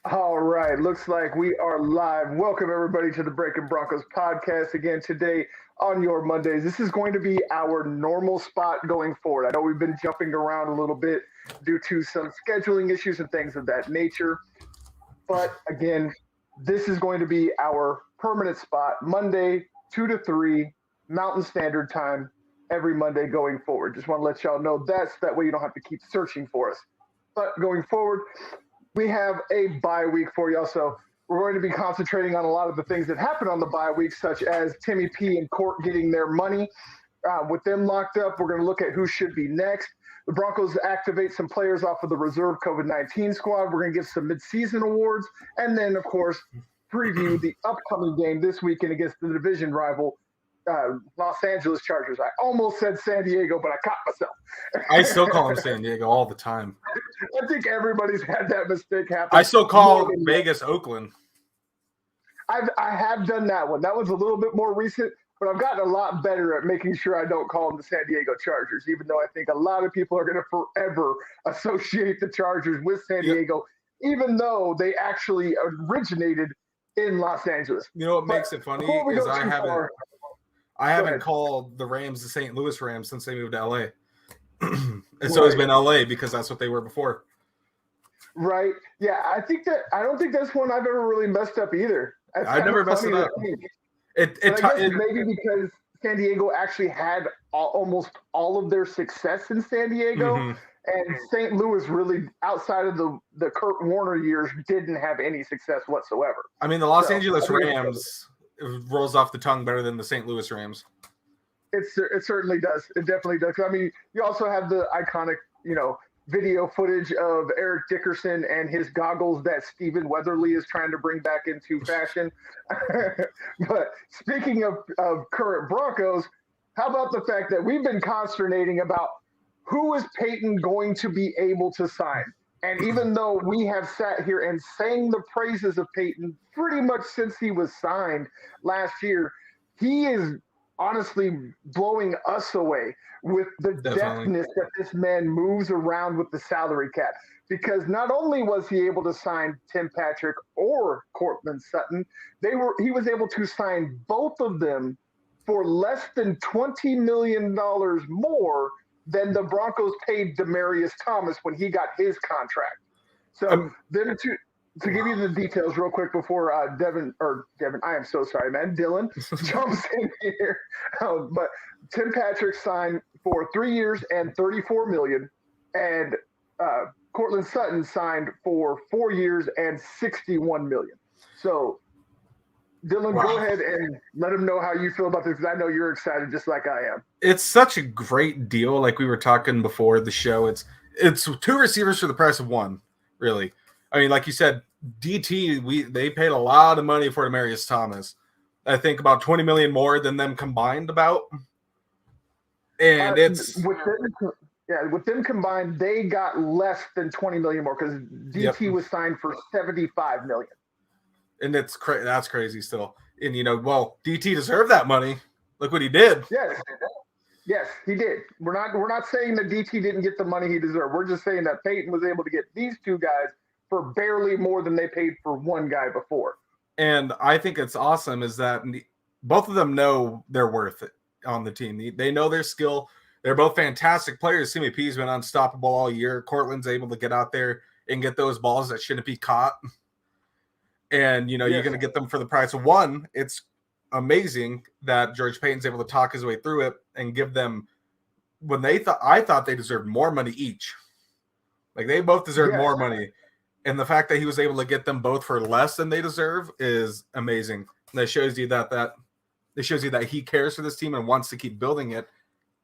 All right, looks like we are live. Welcome everybody to the Breakin Broncos podcast again today on your Mondays. This is going to be our normal spot going forward. I know we've been jumping around a little bit due to some scheduling issues and things of that nature, but again, this is going to be our permanent spot Monday 2 to 3 Mountain Standard Time every Monday going forward. Just want to let y'all know that way you don't have to keep searching for us. But going forward, we have a bye week for y'all. So we're going to be concentrating on a lot of the things that happen on the bye week, such as Timmy P and Court getting their money. With them locked up, we're going to look at who should be next. The Broncos activate some players off of the reserve COVID-19 squad. We're going to give some midseason awards. And then, of course, preview the upcoming game this weekend against the division rival, Los Angeles Chargers. I almost said San Diego, but I caught myself. I still call them San Diego all the time. I think everybody's had that mistake happen. I still call Vegas Oakland. I have done that one. That was a little bit more recent, but I've gotten a lot better at making sure I don't call them the San Diego Chargers, even though I think a lot of people are going to forever associate the Chargers with San Diego, even though they actually originated in Los Angeles. You know what makes it funny is I haven't called the Rams the St. Louis Rams since they moved to LA. It's always been LA because that's what they were before. Right. Yeah, I don't think that's one I've ever really messed up either. I've never messed it up. Maybe because San Diego actually had almost all of their success in San Diego, and St. Louis really, outside of the Kurt Warner years, didn't have any success whatsoever. I mean, the Los Angeles Rams rolls off the tongue better than the St. Louis Rams. It certainly does. It definitely does. I mean, you also have the iconic, video footage of Eric Dickerson and his goggles that Stephen Weatherly is trying to bring back into fashion. But speaking of current Broncos, how about the fact that we've been consternating about who is Peyton going to be able to sign? And even though we have sat here and sang the praises of Peyton pretty much since he was signed last year, he is honestly blowing us away with the deftness that this man moves around with the salary cap. Because not only was he able to sign Tim Patrick or Courtland Sutton, he was able to sign both of them for less than $20 million more than the Broncos paid Demaryius Thomas when he got his contract. So then to give you the details real quick before Devin, I am so sorry, man. Dylan jumps in here. But Tim Patrick signed for 3 years and $34 million, and Courtland Sutton signed for 4 years and $61 million. So, Dylan, Go ahead and let him know how you feel about this, because I know you're excited just like I am. It's such a great deal. Like we were talking before the show, it's two receivers for the price of one, really. I mean, like you said, DT, they paid a lot of money for Demaryius Thomas. I think about $20 million more than them combined about. And with them combined, they got less than $20 million more because DT was signed for $75 million. And that's crazy still. And DT deserved that money. Look what he did. Yes, he did. We're not saying that DT didn't get the money he deserved. We're just saying that Peyton was able to get these two guys for barely more than they paid for one guy before. And I think it's awesome is that both of them know their worth on the team. They know their skill. They're both fantastic players. Timmy P's been unstoppable all year. Cortland's able to get out there and get those balls that shouldn't be caught. And, you're going to get them for the price of one. It's amazing that George Payton's able to talk his way through it and give them when I thought they deserved more money each. Like they both deserve more money. And the fact that he was able to get them both for less than they deserve is amazing. And that shows you that he cares for this team and wants to keep building it.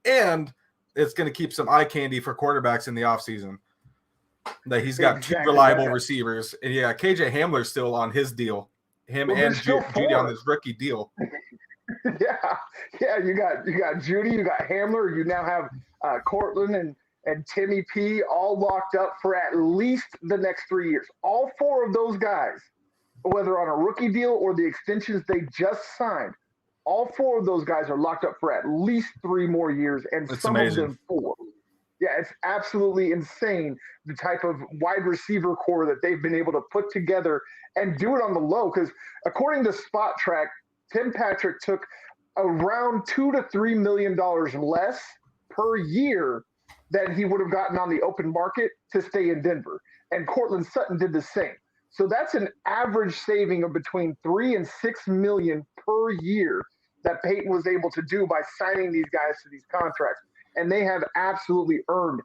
And it's going to keep some eye candy for quarterbacks in the offseason. That he's got two reliable receivers. And KJ Hamler's still on his deal. Him and Judy on this rookie deal. You got Judy, you got Hamler, you now have Courtland and Timmy P all locked up for at least the next 3 years. All four of those guys, whether on a rookie deal or the extensions they just signed, all four of those guys are locked up for at least 3 more years, and some of them 4. Yeah, it's absolutely insane the type of wide receiver core that they've been able to put together and do it on the low. Because according to Spot Track, Tim Patrick took around $2 to $3 million less per year than he would have gotten on the open market to stay in Denver. And Cortland Sutton did the same. So that's an average saving of between 3 and 6 million per year that Peyton was able to do by signing these guys to these contracts. And they have absolutely earned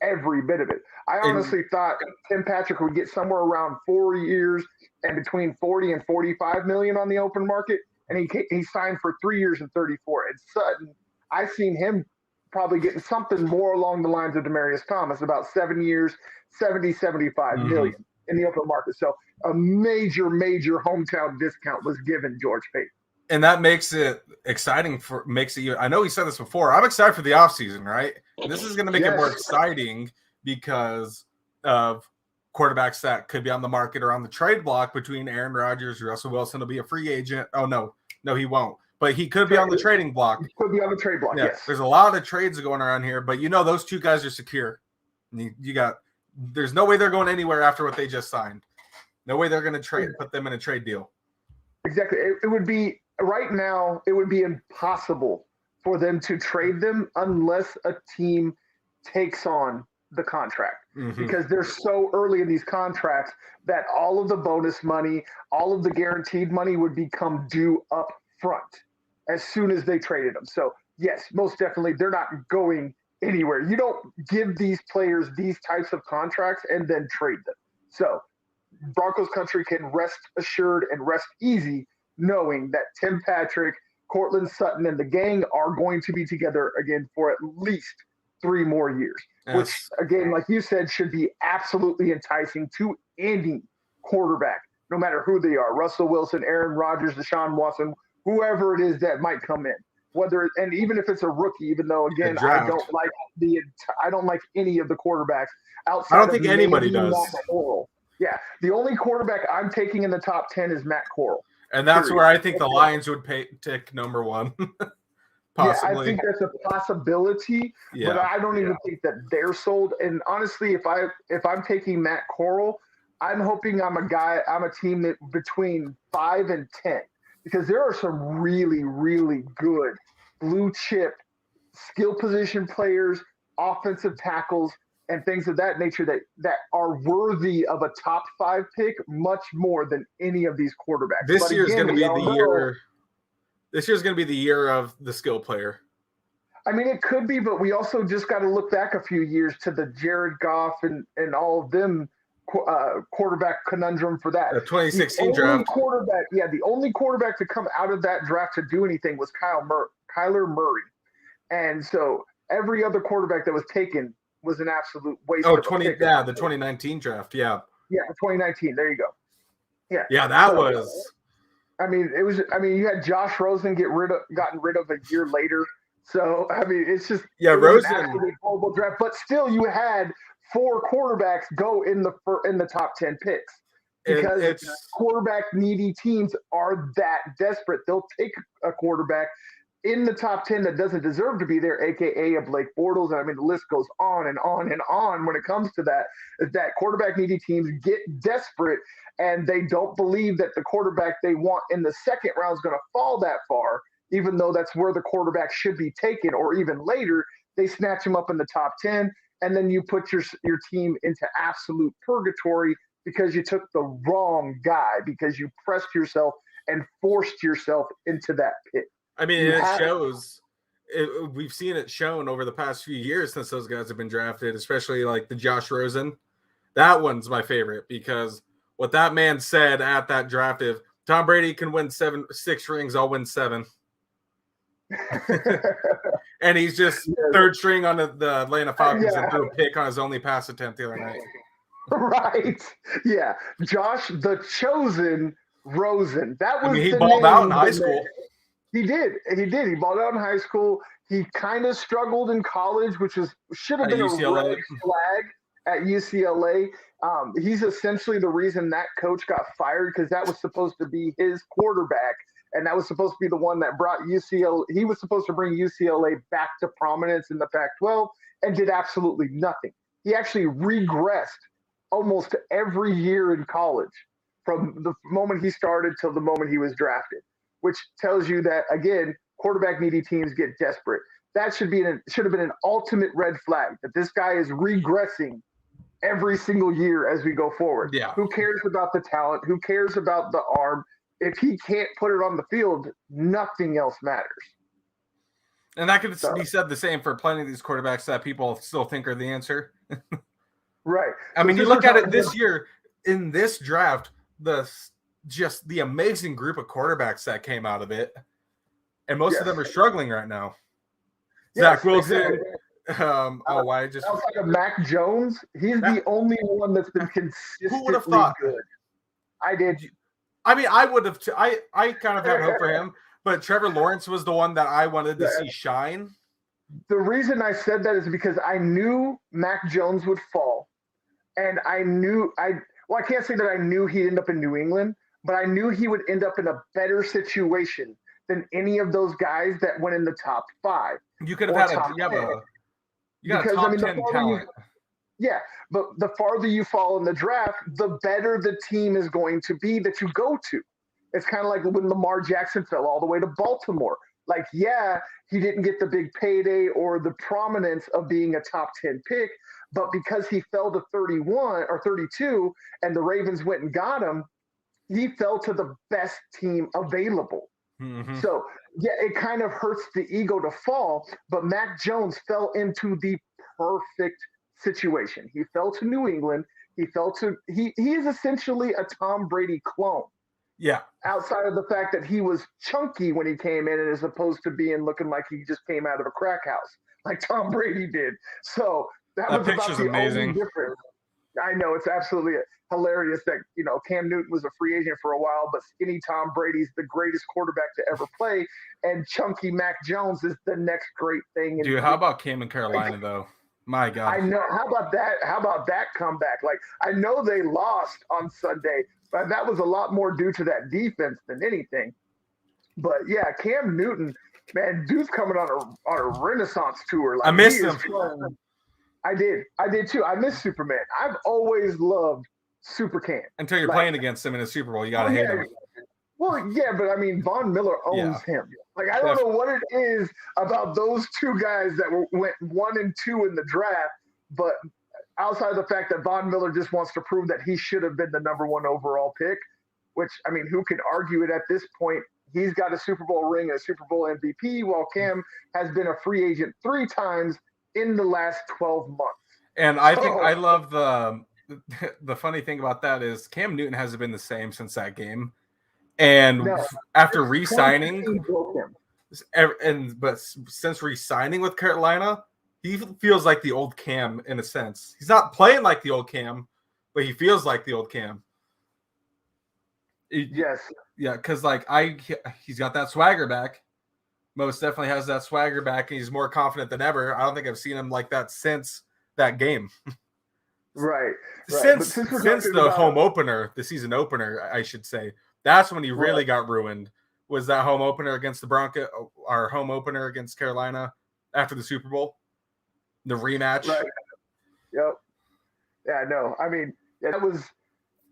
every bit of it. I honestly thought Tim Patrick would get somewhere around 4 years and between 40 and 45 million on the open market, and he signed for 3 years and 34. And Sutton, I've seen him probably getting something more along the lines of Demaryius Thomas, about 7 years, 75 million in the open market. So a major hometown discount was given George Payton. And that makes it exciting I know he said this before. I'm excited for the offseason, right? This is going to make it more exciting because of quarterbacks that could be on the market or on the trade block between Aaron Rodgers. Russell Wilson will be a free agent. Oh, no, he won't. But he could be on the trading block. He could be on the trade block, yes. There's a lot of trades going around here, but those two guys are secure. There's no way they're going anywhere after what they just signed. No way they're going to put them in a trade deal. Exactly. It would be right now. It would be impossible for them to trade them unless a team takes on the contract because they're so early in these contracts that all of the bonus money, all of the guaranteed money would become due up front as soon as they traded them. So yes, most definitely they're not going anywhere. You don't give these players these types of contracts and then trade them. So Broncos country can rest assured and rest easy knowing that Tim Patrick, Cortland Sutton, and the gang are going to be together again for at least 3 more years, which, again, like you said, should be absolutely enticing to any quarterback, no matter who they are, Russell Wilson, Aaron Rodgers, Deshaun Watson, whoever it is that might come in. And even if it's a rookie, even though, again, I don't like any of the quarterbacks outside. I don't think anybody does. Yeah, the only quarterback I'm taking in the top 10 is Matt Corral. And that's where I think the Lions would pick number 1. Possibly. Yeah, I think that's a possibility, but I don't even think that they're sold. And honestly, if I'm taking Matt Corral, I'm hoping I'm a team that between 5 and 10, because there are some really, really good blue chip skill position players, offensive tackles, and things of that nature that are worthy of a top 5 pick much more than any of these quarterbacks. This year's going to be the year. This year's going to be the year of the skill player. I mean, it could be, but we also just got to look back a few years to the Jared Goff and all of them quarterback conundrum for that. The 2016 draft. The only quarterback to come out of that draft to do anything was Kyler Murray. And so every other quarterback that was taken was an absolute waste. The 2019 draft. Yeah. Yeah, 2019. There you go. Yeah. Yeah, that was. I mean, you had Josh Rosen gotten rid of a year later. So, I mean, it's just Rosen, an absolutely horrible draft. But still, you had 4 quarterbacks go in the top 10 picks because quarterback needy teams are that desperate. They'll take a quarterback in the top 10 that doesn't deserve to be there, aka a Blake Bortles. And I mean, the list goes on and on and on when it comes to that quarterback needy teams get desperate and they don't believe that the quarterback they want in the second round is going to fall that far, even though that's where the quarterback should be taken, or even later, they snatch him up in the top 10, and then you put your team into absolute purgatory because you took the wrong guy, because you pressed yourself and forced yourself into that pit. I mean, it shows. We've seen it shown over the past few years since those guys have been drafted, especially like the Josh Rosen. That one's my favorite because what that man said at that draft, if Tom Brady can win 6 rings, I'll win 7. And he's just third string on the Atlanta Falcons and threw a pick on his only pass attempt the other night. Right. Yeah. Josh, the chosen Rosen. That was he balled out in high school. He did. He balled out in high school. He kind of struggled in college, which should have been a red flag at UCLA. He's essentially the reason that coach got fired, because that was supposed to be his quarterback and that was supposed to be the one that brought UCLA. He was supposed to bring UCLA back to prominence in the Pac-12 and did absolutely nothing. He actually regressed almost every year in college from the moment he started till the moment he was drafted, which tells you that, again, quarterback needy teams get desperate. That should have been an ultimate red flag that this guy is regressing every single year as we go forward. Yeah. Who cares about the talent? Who cares about the arm? If he can't put it on the field, nothing else matters. And that could be said the same for plenty of these quarterbacks that people still think are the answer. Right. I mean, you look at it this year in this draft, the amazing group of quarterbacks that came out of it, and most of them are struggling right now. Zach Wilson. Outside of Mac Jones, he's the only one that's been consistently who would have thought? Good. I did. I mean, I would have. I kind of had hope for him, but Trevor Lawrence was the one that I wanted to see shine. The reason I said that is because I knew Mac Jones would fall, and I can't say that I knew he'd end up in New England, but I knew he would end up in a better situation than any of those guys that went in the top 5. You could have had you got a top 10 talent. But the farther you fall in the draft, the better the team is going to be that you go to. It's kind of like when Lamar Jackson fell all the way to Baltimore. Like, he didn't get the big payday or the prominence of being a top 10 pick, but because he fell to 31 or 32 and the Ravens went and got him, he fell to the best team available. Mm-hmm. So, it kind of hurts the ego to fall, but Mac Jones fell into the perfect situation. He fell to New England. He is essentially a Tom Brady clone. Yeah. Outside of the fact that he was chunky when he came in, as opposed to looking like he just came out of a crack house, like Tom Brady did. So that was picture's about the amazing. only difference. I know, it's absolutely hilarious that, Cam Newton was a free agent for a while, but skinny Tom Brady's the greatest quarterback to ever play, and chunky Mac Jones is the next great thing. Dude, how about Cam in Carolina, though? My God. I know. How about that? How about that comeback? Like, I know they lost on Sunday, but that was a lot more due to that defense than anything. But yeah, Cam Newton, man, dude's coming on a renaissance tour. Like, I missed him. I did too. I miss Superman. I've always loved Super Cam. Until you're playing against him in a Super Bowl, you gotta hate him. Well, yeah, but I mean, Von Miller owns him. Like, I don't know what it is about those two guys that went 1 and 2 in the draft, but outside of the fact that Von Miller just wants to prove that he should have been the number 1 overall pick, which, I mean, who can argue it at this point? He's got a Super Bowl ring and a Super Bowl MVP, while Cam has been a free agent 3 times in the last 12 months. And I think I love the funny thing about that is Cam Newton hasn't been the same since that game. And after re-signing, but since re-signing with Carolina, he feels like the old Cam in a sense. He's not playing like the old Cam, but he feels like the old Cam. Yes. Yeah, because he's got that swagger back. Most definitely has that swagger back, and he's more confident than ever. I don't think I've seen him like that since that game. Right. Since the home opener, the season opener, I should say. That's when he really got ruined. Was that home opener against the Broncos, our home opener against Carolina after the Super Bowl, the rematch? Right. Yep. Yeah. No. I mean, that was.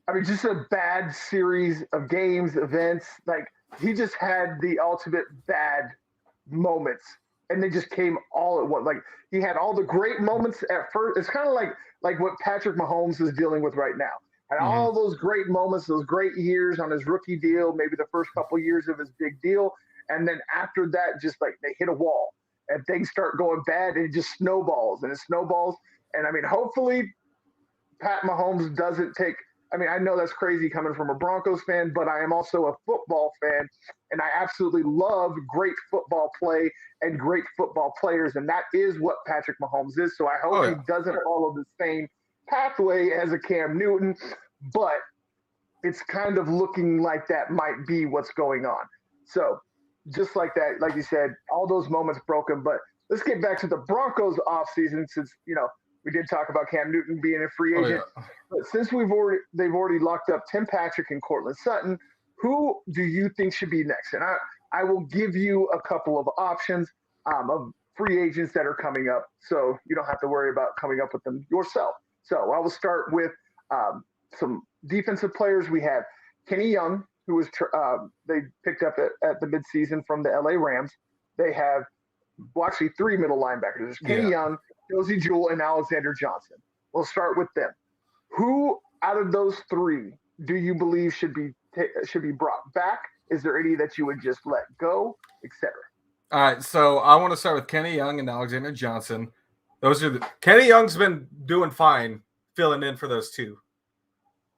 I mean, just a bad series of games, events. Like, he just had the ultimate bad moments, and they just came all at once. Like, he had all the great moments at first. It's kind of like what Patrick Mahomes is dealing with right now. And all those great moments, those great years on his rookie deal, maybe the first couple years of his big deal. And then after that, just like they hit a wall and things start going bad, and it just snowballs and it snowballs. And I mean, hopefully Pat Mahomes doesn't take, I mean, I know that's crazy coming from a Broncos fan, but I am also a football fan, and I absolutely love great football play and great football players. And that is what Patrick Mahomes is. So I hope he doesn't follow the same pathway as a Cam Newton, but it's kind of looking like that might be what's going on. So just like that, like you said, all those moments broken. But let's get back to the Broncos offseason, since, we did talk about Cam Newton being a free agent. But since they've already locked up Tim Patrick and Cortland Sutton, Who do you think should be next? And I will give you a couple of options of free agents that are coming up, so you don't have to worry about coming up with them yourself. So I will start with some defensive players. We have Kenny Young, who was they picked up at the midseason from the LA Rams. They have actually three middle linebackers. There's Kenny Young, Josie Jewell, and Alexander Johnson. We'll start with them. Who out of those three do you believe should be brought back? Is there any that you would just let go, etc.? All right, so I want to start with Kenny Young and Alexander Johnson. Those are Kenny Young's been doing fine filling in for those two.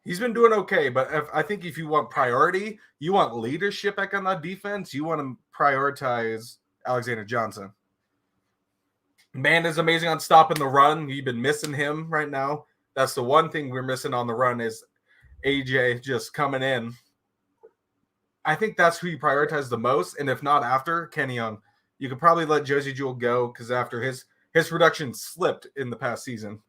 He's been doing okay, but I think if you want priority, you want leadership back on that defense, you want to prioritize Alexander Johnson. Man is amazing on stopping the run. You've been missing him right now. That's the one thing we're missing on the run is AJ just coming in. I think that's who you prioritize the most, and if not after Kenny Young, you could probably let Josie Jewell go because after his production slipped in the past season.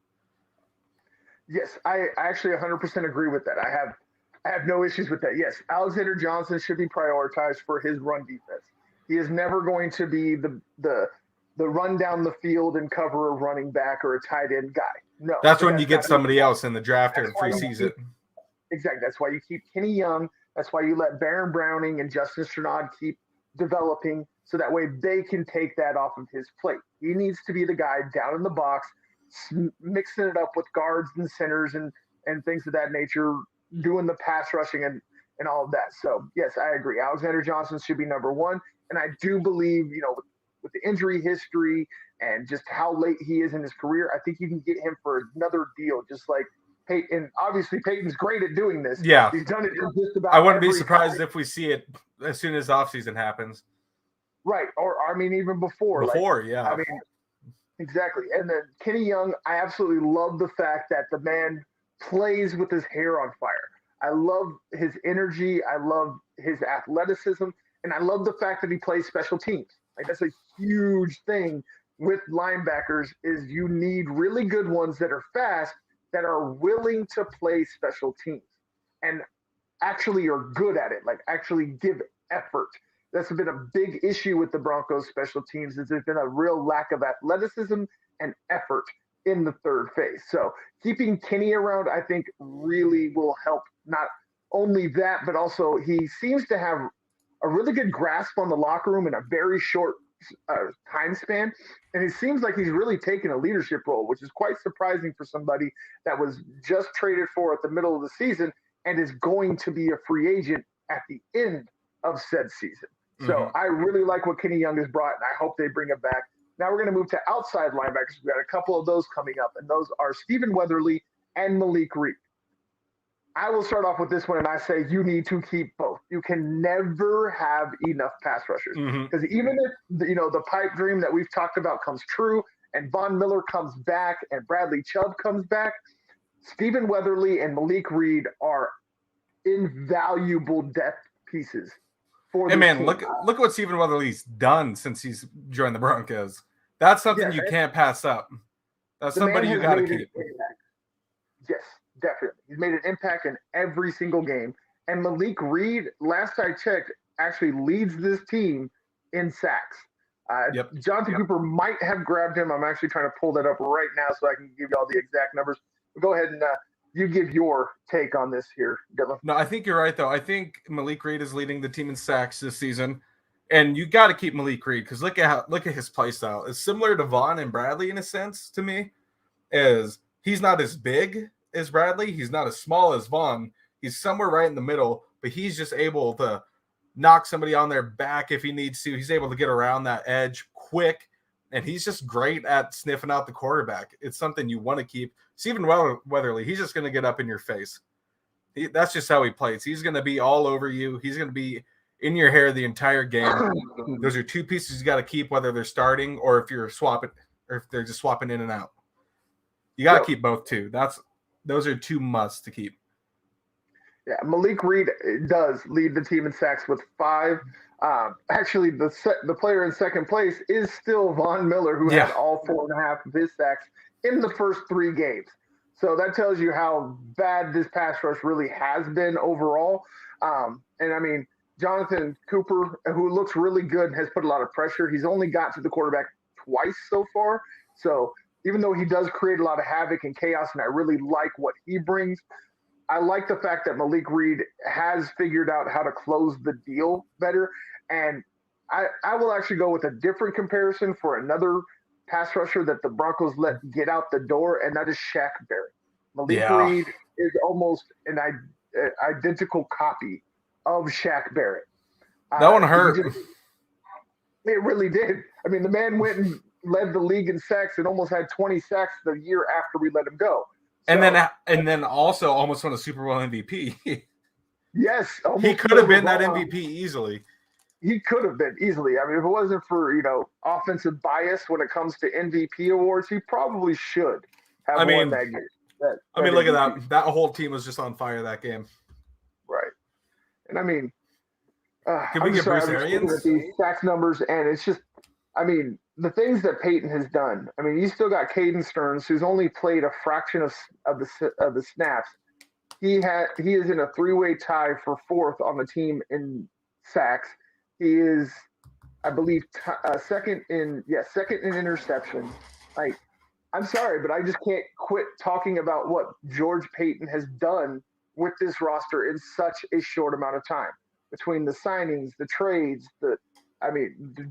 Yes, I actually 100% agree with that. I have no issues with that. Yes, Alexander Johnson should be prioritized for his run defense. He is never going to be the run down the field and cover a running back or a tight end guy. No, that's when you get somebody else in the draft or preseason. Exactly. That's why you keep Kenny Young. That's why you let Baron Browning and Justin Strnad keep developing so that way they can take that off of his plate. He needs to be the guy down in the box, mixing it up with guards and centers and things of that nature, doing the pass rushing and all of that. So, yes, I agree. Alexander Johnson should be number one. And I do believe, with the injury history and just how late he is in his career, I think you can get him for another deal, just like Peyton. Obviously, Peyton's great at doing this. Yeah. He's done it just about I wouldn't be surprised if we see it as soon as offseason happens. Right. Or, even before. Yeah. Exactly. And then Kenny Young, I absolutely love the fact that the man plays with his hair on fire. I love his energy. I love his athleticism. And I love the fact that he plays special teams. Like, that's a huge thing with linebackers is you need really good ones that are fast, that are willing to play special teams and actually are good at it, like actually give effort. That's been a big issue with the Broncos special teams is there's been a real lack of athleticism and effort in the third phase. So keeping Kenny around, I think, really will help. Not only that, but also he seems to have a really good grasp on the locker room in a very short time span. And it seems like he's really taken a leadership role, which is quite surprising for somebody that was just traded for at the middle of the season and is going to be a free agent at the end of said season. So I really like what Kenny Young has brought, and I hope they bring it back. Now we're going to move to outside linebackers. We've got a couple of those coming up, and those are Stephen Weatherly and Malik Reed. I will start off with this one, and I say you need to keep both. You can never have enough pass rushers because even if the pipe dream that we've talked about comes true, and Von Miller comes back, and Bradley Chubb comes back, Stephen Weatherly and Malik Reed are invaluable depth pieces. Hey man, look at what Stephen Weatherly's done since he's joined the Broncos. That's something you can't pass up. That's somebody you got to keep. Yes, definitely. He's made an impact in every single game. And Malik Reed, last I checked, actually leads this team in sacks. Jonathan Cooper might have grabbed him. I'm actually trying to pull that up right now so I can give you all the exact numbers. But go ahead and you give your take on this here, Dylan. No, I think you're right, though. I think Malik Reed is leading the team in sacks this season. And you got to keep Malik Reed because look at his play style. It's similar to Vaughn and Bradley in a sense to me. Is he's not as big as Bradley. He's not as small as Vaughn. He's somewhere right in the middle, but he's just able to knock somebody on their back if he needs to. He's able to get around that edge quick, and he's just great at sniffing out the quarterback. It's something you want to keep. Stephen Weatherly, he's just going to get up in your face. That's just how he plays. He's going to be all over you. He's going to be in your hair the entire game. Those are two pieces you got to keep, whether they're starting or if you're swapping, or if they're just swapping in and out. You got to keep both too. Those are two musts to keep. Yeah, Malik Reed does lead the team in sacks with 5. Actually, the player in second place is still Von Miller, who had all 4.5 of his sacks in the first 3 games. So that tells you how bad this pass rush really has been overall. And I mean, Jonathan Cooper, who looks really good, has put a lot of pressure. He's only got to the quarterback twice so far. So even though he does create a lot of havoc and chaos, and I really like what he brings, I like the fact that Malik Reed has figured out how to close the deal better. And I will actually go with a different comparison for another pass rusher that the Broncos let get out the door, and that is Shaq Barrett. Malik Reed is almost an identical copy of Shaq Barrett. That one hurt. It really did. I mean, the man went and led the league in sacks and almost had 20 sacks the year after we let him go. So, and then also almost won a Super Bowl MVP. Yes. He could have been that MVP easily. He could have been easily. I mean, if it wasn't for, offensive bias when it comes to MVP awards, he probably should have won that game. Look at that. That whole team was just on fire that game. Right. And I mean, can we get Bruce Arians? At these sacks numbers, and it's just, I mean, the things that Peyton has done. I mean, you still got Caden Stearns, who's only played a fraction of the snaps. He is in a 3-way tie for 4th on the team in sacks. He is, I believe, second in interceptions. Like, I'm sorry, but I just can't quit talking about what George Payton has done with this roster in such a short amount of time. Between the signings, the trades, the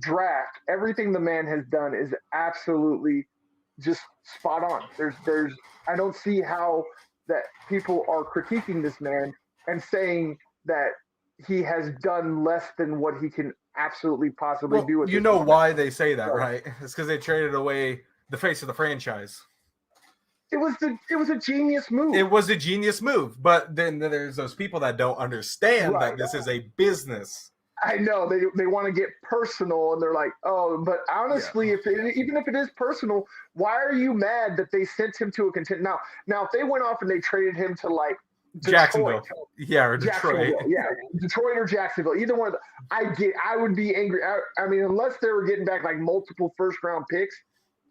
draft, everything the man has done is absolutely just spot on. I don't see how that people are critiquing this man and saying that he has done less than what he can absolutely possibly do. You know why they say that, right? It's because they traded away the face of the franchise. It was a genius move. It was a genius move, but then there's those people that don't understand that this is a business. I know they want to get personal, and they're like, oh, but honestly, even if it is personal, why are you mad that they sent him to a contender? Now, if they went off and they traded him to like Jacksonville, or Detroit, Detroit or Jacksonville, either one of them, I would be angry. I mean, unless they were getting back like multiple first-round picks,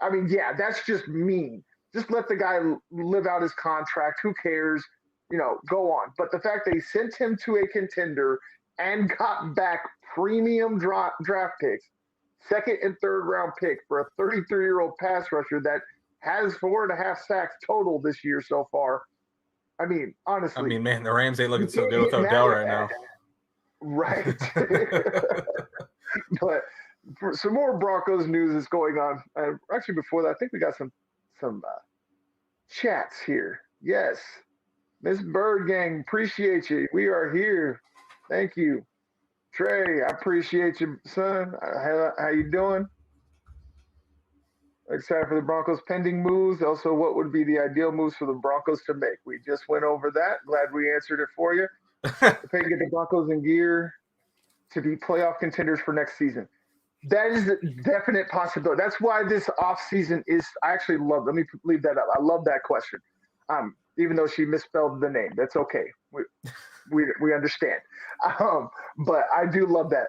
I mean, that's just mean. Just let the guy live out his contract. Who cares? Go on. But the fact they sent him to a contender and got back premium draft picks, 2nd and 3rd round pick for a 33-year-old pass rusher that has 4.5 sacks total this year so far. I mean, honestly. Man, the Rams ain't looking so good with Odell right now. Right. But for some more Broncos news is going on. Actually, before that, I think we got some chats here. Yes. Miss Bird Gang, appreciate you. We are here. Thank you. Trey, I appreciate you, son. How you doing? Excited for the Broncos' pending moves. Also, what would be the ideal moves for the Broncos to make? We just went over that. Glad we answered it for you. If they can get the Broncos in gear to be playoff contenders for next season. That is a definite possibility. That's why this offseason is – I actually love – let me leave that up. I love that question. Even though she misspelled the name. That's okay. We understand. But I do love that.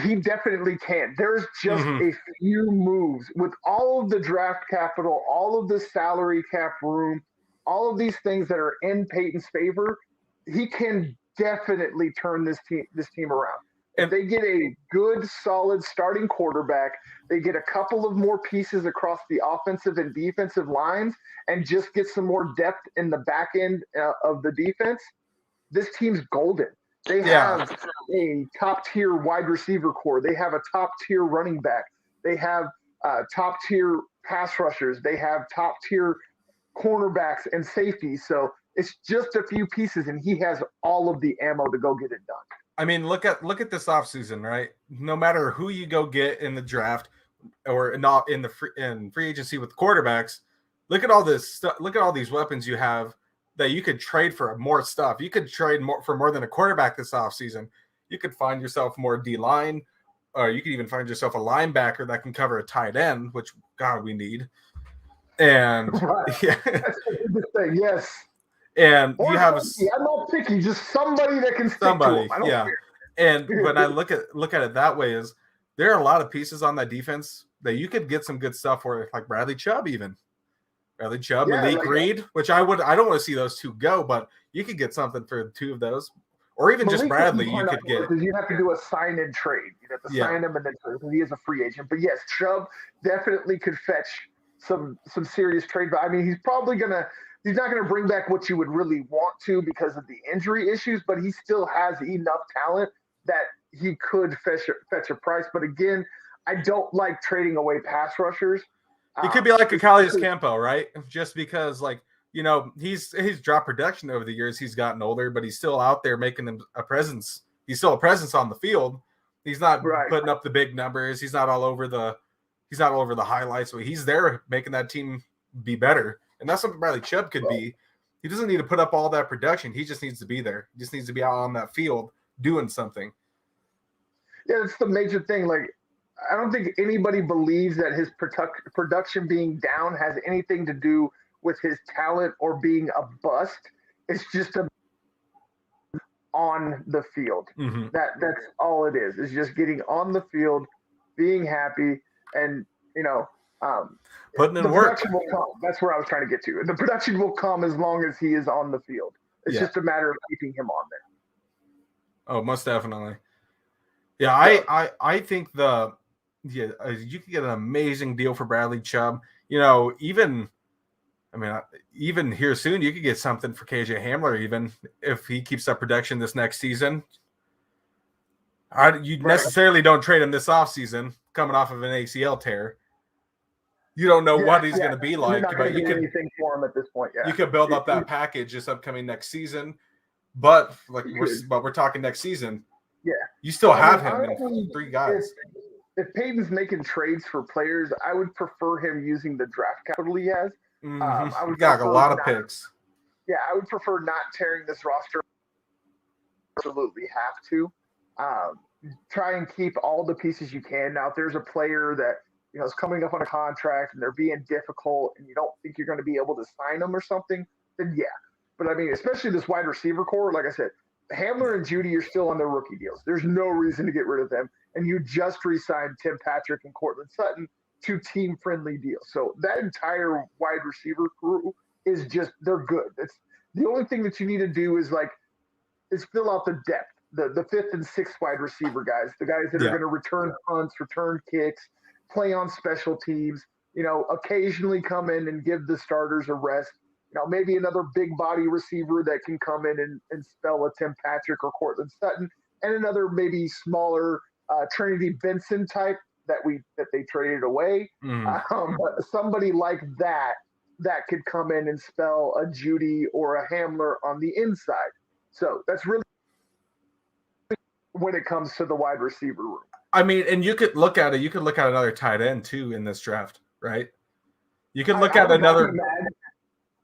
He definitely can. There's just a few moves with all of the draft capital, all of the salary cap room, all of these things that are in Peyton's favor. He can definitely turn this team around. If they get a good, solid starting quarterback, they get a couple of more pieces across the offensive and defensive lines, and just get some more depth in the back end of the defense, this team's golden. They have a top-tier wide receiver core. They have a top-tier running back. They have top-tier pass rushers. They have top-tier cornerbacks and safeties. So it's just a few pieces, and he has all of the ammo to go get it done. I mean, look at this offseason, right? No matter who you go get in the draft or not in free agency with quarterbacks, look at all this stuff. Look at all these weapons you have that you could trade for more stuff. You could trade for more than a quarterback this offseason. You could find yourself more D-line, or you could even find yourself a linebacker that can cover a tight end, which, God, we need. And that's the thing, yes. And or you have I'm not picky, just somebody that can stick somebody, to him. Care. And when I look at it that way, is there are a lot of pieces on that defense that you could get some good stuff for, like Bradley Chubb even. Bradley Chubb, Yeah, Malik like, Reed, which I don't want to see those two go, but you could get something for the two of those. Or even just Malik Bradley, wouldn't you turn out could get. because you'd have to do a sign and trade. You'd have to Yeah. sign him and then because he is a free agent. But yes, Chubb definitely could fetch some serious trade. But I mean, he's not gonna bring back what you would really want to because of the injury issues. But he still has enough talent that he could fetch a price. But again, I don't like trading away pass rushers. He could be like a Calais Campo, right? Just because, like, you know, he's dropped production over the years. He's gotten older, but he's still out there making them a presence. He's still a presence on the field. He's not putting up the big numbers. He's not all over the highlights. So he's there making that team be better. And that's something Bradley Chubb could be. He doesn't need to put up all that production. He just needs to be there. He just needs to be out on that field doing something. Yeah, that's the major thing. Like, I don't think anybody believes that his production being down has anything to do with his talent or being a bust. It's just on the field. Mm-hmm. That's all it is. It's just getting on the field, being happy, and putting in work. Production will come. That's where I was trying to get to. The production will come as long as he is on the field. It's just a matter of keeping him on there. Oh, most definitely. Yeah, I think you could get an amazing deal for Bradley Chubb. You know, even here soon, you could get something for KJ Hamler, even if he keeps up production this next season. You necessarily don't trade him this offseason, coming off of an ACL tear. You don't know what he's going to be like, but you could anything for him at this point. Yeah, you could build up that package this upcoming next season. But we're talking next season. Yeah, you still have him and three guys. If Peyton's making trades for players, I would prefer him using the draft capital he has. I would got a lot of picks. Yeah, I would prefer not tearing this roster. Absolutely have to. Try and keep all the pieces you can. Now, if there's a player that is coming up on a contract and they're being difficult, and you don't think you're going to be able to sign them or something, then yeah. But I mean, especially this wide receiver core, like I said, Hamler and Judy are still on their rookie deals. There's no reason to get rid of them. And you just re-signed Tim Patrick and Cortland Sutton to team-friendly deals. So that entire wide receiver crew is they're good. It's the only thing that you need to do is fill out the depth, the fifth and sixth wide receiver guys, the guys that are going to return punts, return kicks, play on special teams, occasionally come in and give the starters a rest. Maybe another big body receiver that can come in and spell a Tim Patrick or Cortland Sutton, and another maybe smaller Trinity Benson type that they traded away. But somebody like that could come in and spell a Judy or a Hamler on the inside. So that's really when it comes to the wide receiver room. I mean, and you could look at it. You could look at another tight end too in this draft, right? You could look at another.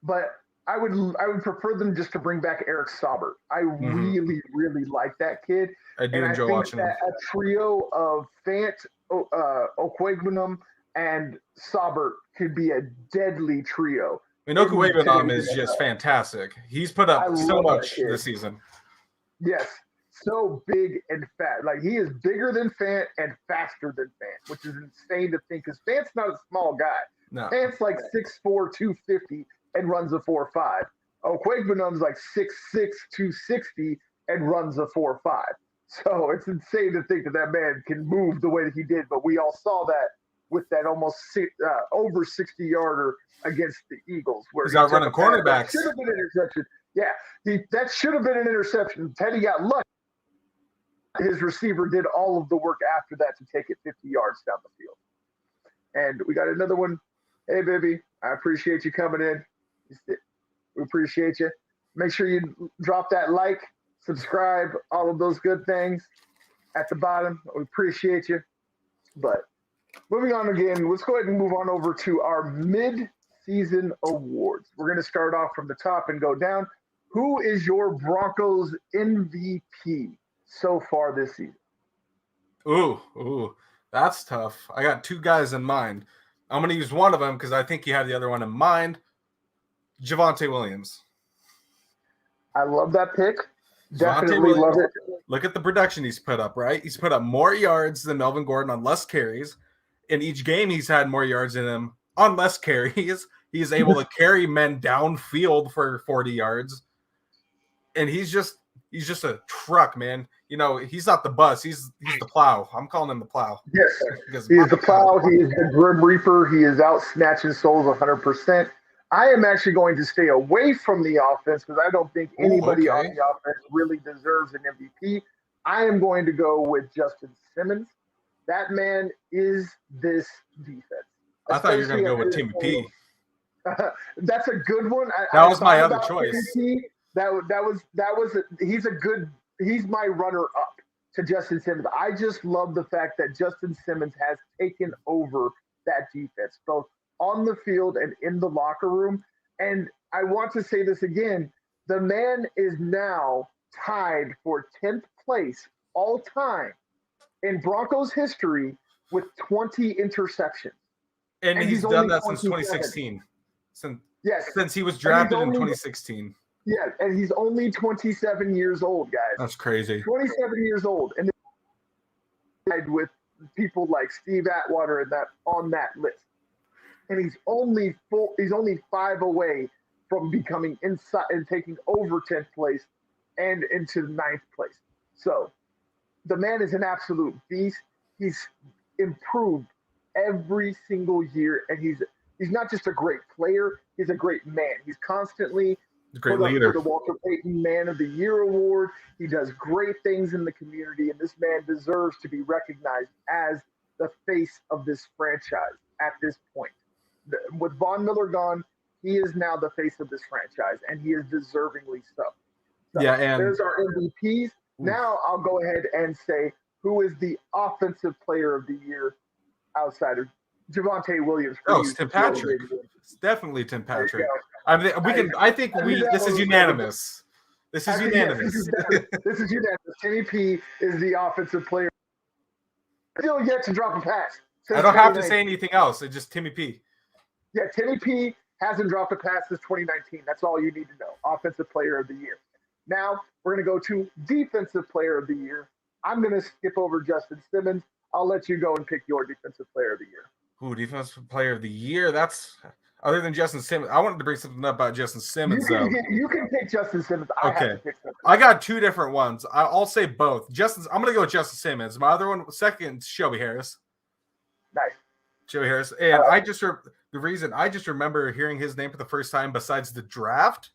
But I would prefer them just to bring back Eric Saubert. I really, really like that kid. I do enjoy watching him. A trio of Fant, Okwuegbunam, and Saubert could be a deadly trio. I mean, Okwuegbunam is just fantastic. He's put up so much this season. Yes, so big and fat. Like, he is bigger than Fant and faster than Fant, which is insane to think because Fant's not a small guy. No. Fant's like 6'4", 250. And runs a 4.5. Okwuegbunam's like 6'6", 260 and runs a 4.5. So it's insane to think that man can move the way that he did. But we all saw that with that almost over 60-yarder against the Eagles, where he's out running cornerbacks. Should have been an interception. Yeah, that should have been an interception. Teddy got lucky. His receiver did all of the work after that to take it 50 yards down the field. And we got another one. Hey, baby, I appreciate you coming in. We appreciate you. Make sure you drop that like, subscribe, all of those good things at the bottom. We appreciate you. But moving on again, let's go ahead and move on over to our mid-season awards. We're going to start off from the top and go down. Who is your Broncos MVP so far this season? Ooh, that's tough. I got two guys in mind. I'm going to use one of them because I think you have the other one in mind. Javonte Williams. I love that pick. Definitely love it. Look at the production he's put up, right? He's put up more yards than Melvin Gordon on less carries. In each game, he's had more yards in him on less carries. He's able to carry men downfield for 40 yards. And he's just a truck, man. You know, he's not the bus. He's the plow. I'm calling him the plow. Yes, he is the plow. He is the Grim Reaper. He is out snatching souls 100%. I am actually going to stay away from the offense because I don't think anybody on the offense really deserves an MVP. I am going to go with Justin Simmons. That man is this defense. I thought you were going to go with Timmy P. That's a good one. That was my other choice. He's my runner up to Justin Simmons. I just love the fact that Justin Simmons has taken over that defense, both on the field and in the locker room. And I want to say this again, the man is now tied for 10th place all time in Broncos history with 20 interceptions. And he's done that since 2016. Since he was drafted in 2016. Yeah, and he's only 27 years old, guys. That's crazy. 27 years old. And with people like Steve Atwater and that on that list. And he's only 5 away from becoming inside and taking over 10th place and into 9th place. So the man is an absolute beast. He's improved every single year, and he's not just a great player, he's a great man. He's constantly great leader. For the Walter Payton Man of the Year award. He does great things in the community, and this man deserves to be recognized as the face of this franchise at this point. With Von Miller gone, he is now the face of this franchise, and he is deservingly so. Yeah, and there's our MVPs. Now I'll go ahead and say who is the offensive player of the year outside of Javonte Williams. It's Tim Patrick. It's definitely Tim Patrick. I think this is unanimous. This is unanimous. This is unanimous. Timmy P is the offensive player. Still yet to drop a pass. I don't have to say anything else. It's just Timmy P. Yeah, Timmy P hasn't dropped a pass since 2019. That's all you need to know. Offensive player of the year. Now we're going to go to defensive player of the year. I'm going to skip over Justin Simmons. I'll let you go and pick your defensive player of the year. Ooh, defensive player of the year. That's other than Justin Simmons. I wanted to bring something up about Justin Simmons, you can pick Justin Simmons. I got 2 different ones. I'll say both. I'm going to go with Justin Simmons. My other one, second, Shelby Harris. Nice. Shelby Harris. And the reason I just remember hearing his name for the first time besides the draft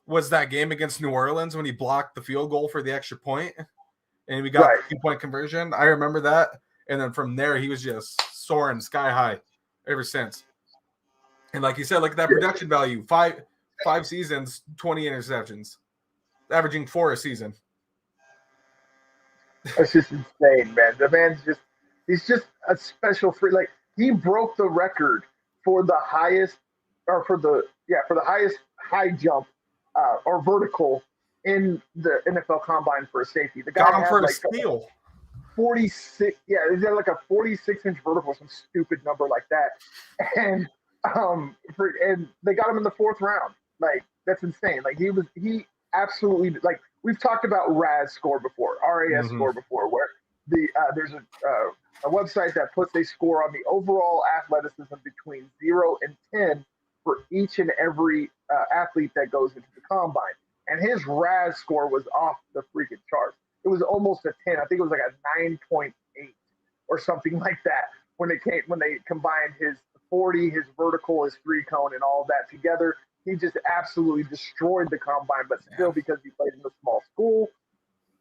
was that game against New Orleans when he blocked the field goal for the extra point and we got the 2-point conversion. I remember that. And then from there, he was just soaring sky high ever since. And like you said, look at that production value. Five seasons, 20 interceptions, averaging 4 a season. That's just insane, man. The man's he's just a special freak. Like, he broke the record for the highest high jump or vertical in the NFL Combine for a safety. The guy got him for a steal. 46. Yeah, is that like a 46-inch vertical, some stupid number like that? And and they got him in the 4th round. Like, that's insane. Like, he absolutely, like, we've talked about RAS score before, RAS score before, where there's a website that puts a score on the overall athleticism between 0 and 10 for each and every athlete that goes into the combine. And his RAS score was off the freaking charts. It was almost a 10. I think it was like a 9.8 or something like that when they combined his 40, his vertical, his 3-cone, and all of that together. He just absolutely destroyed the combine, but still, because he played in a small school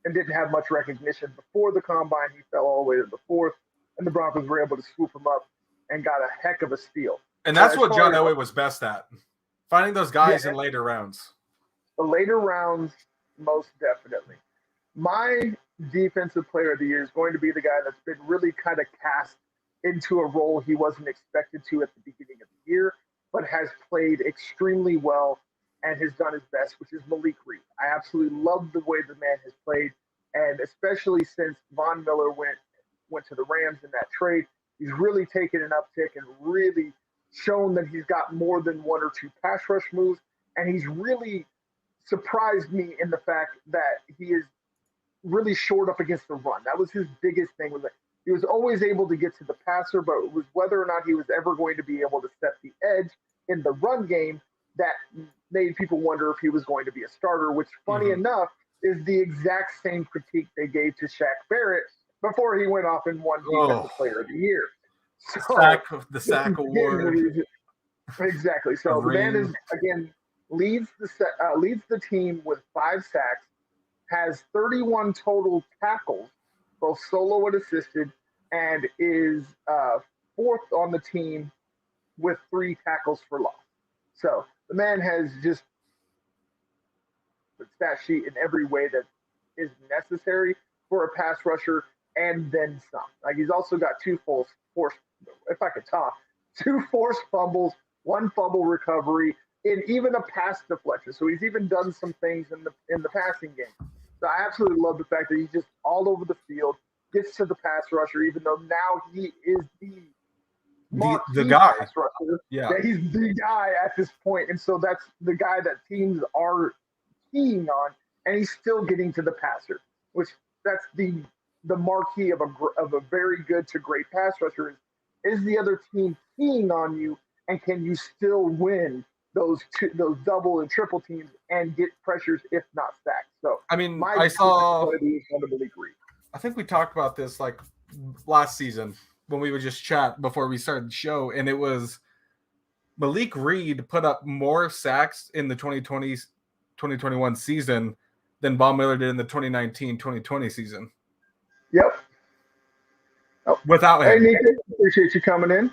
and didn't have much recognition before the combine, he fell all the way to the 4th, and the Broncos were able to swoop him up and got a heck of a steal. And that's what John Elway was best at, finding those guys in later rounds. The later rounds, most definitely. My defensive player of the year is going to be the guy that's been really kind of cast into a role he wasn't expected to at the beginning of the year, but has played extremely well and has done his best, which is Malik Reed. I absolutely love the way the man has played, and especially since Von Miller went to the Rams in that trade, he's really taken an uptick and really shown that he's got more than 1 or 2 pass rush moves, and he's really surprised me in the fact that he is really shored up against the run. That was his biggest thing, was that he was always able to get to the passer, but it was whether or not he was ever going to be able to set the edge in the run game that made people wonder if he was going to be a starter, which, funny enough, is the exact same critique they gave to Shaq Barrett before he went off and won Defensive Player of the Year. So the sack award. Exactly. So the man is, again, leads the team with 5 sacks, has 31 total tackles, both solo and assisted, and is 4th on the team with 3 tackles for loss. So the man has just the stat sheet in every way that is necessary for a pass rusher, and then some. Like, he's also got 2 forced fumbles, 1 fumble recovery, and even a pass deflection. So he's even done some things in the passing game. So I absolutely love the fact that he's just all over the field, gets to the pass rusher, even though now he is the guy. Pass rusher. Yeah, he's the guy at this point, and so that's the guy that teams are keying on, and he's still getting to the passer, which that's the marquee of a very good to great pass rusher is the other team keying on you, and can you still win those double and triple teams and get pressures if not sacks? So I mean, I think we talked about this like last season when we would just chat before we started the show, and it was Malik Reed put up more sacks in the 2020-2021 season than Von Miller did in the 2019-2020 season. Yep. Oh. Without him. Hey, Nico, appreciate you coming in.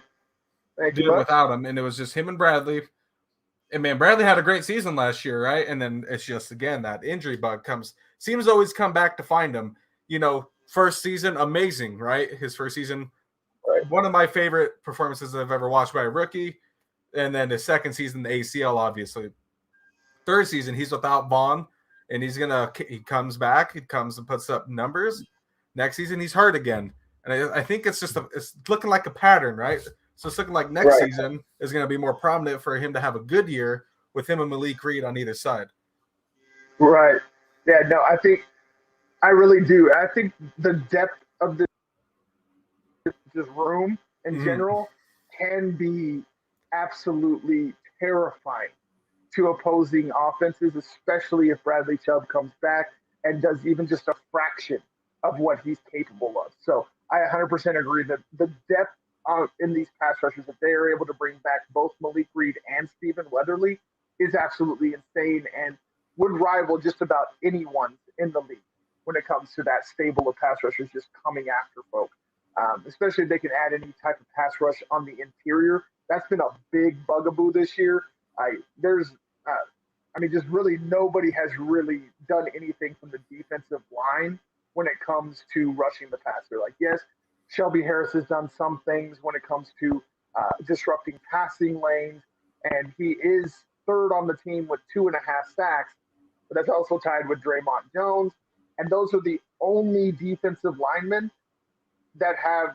Thank you. Without him, and it was just him and Bradley. And man, Bradley had a great season last year, right? And then it's just, again, that injury bug seems to always come back to find him. You know, first season, amazing, right? His first season, right. One of my favorite performances I've ever watched by a rookie. And then his second season, the ACL, obviously. Third season, he's without Vaughn, and he comes back, he comes and puts up numbers. Next season, he's hurt again. And I think it's looking like a pattern, right? So it's looking like next season is going to be more prominent for him to have a good year with him and Malik Reed on either side. Right. Yeah, no, I really do. I think the depth of this room in general can be absolutely terrifying to opposing offenses, especially if Bradley Chubb comes back and does even just a fraction of what he's capable of. So I 100% agree that the depth in these pass rushers, if they are able to bring back both Malik Reed and Stephen Weatherly, is absolutely insane and would rival just about anyone in the league when it comes to that stable of pass rushers just coming after folk. Especially if they can add any type of pass rush on the interior. That's been a big bugaboo this year. Just really nobody has really done anything from the defensive line when it comes to rushing the passer. Like, yes, Shelby Harris has done some things when it comes to disrupting passing lanes, and he is 3rd on the team with 2.5 sacks, but that's also tied with Draymond Jones. And those are the only defensive linemen that have,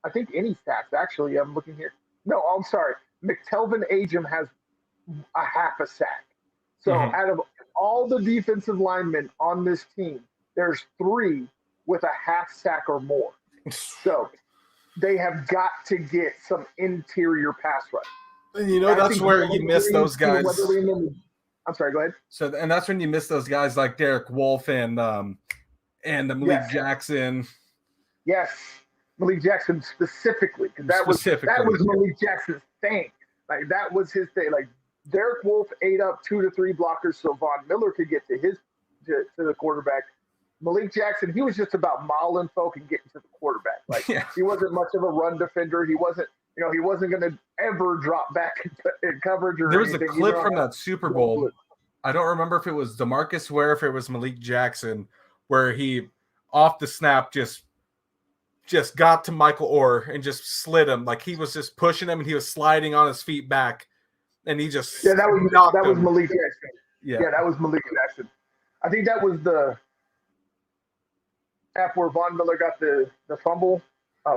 I think, any sacks. Actually, I'm looking here. No, I'm sorry. McTelvin Agim has a half a sack. So out of all the defensive linemen on this team, there's 3 with a half sack or more. So they have got to get some interior pass rush. And that's where you miss those guys. I'm sorry, go ahead. So, and that's when you miss those guys like Derek Wolfe and Malik Jackson. Yes, Malik Jackson specifically, because that was Malik Jackson's thing. Like, that was his thing. Like, Derek Wolfe ate up 2 to 3 blockers so Von Miller could get to the quarterback. Malik Jackson, he was just about mauling folk and getting to the quarterback. Like, he wasn't much of a run defender. He wasn't going to ever drop back in coverage or anything. There was a clip from that Super Bowl. I don't remember if it was DeMarcus Ware, if it was Malik Jackson, where he, off the snap, just got to Michael Orr and just slid him. Like, he was just pushing him and he was sliding on his feet back. And he just that was Malik Jackson. Yeah, that was Malik Jackson. I think that was the app where Von Miller got the fumble,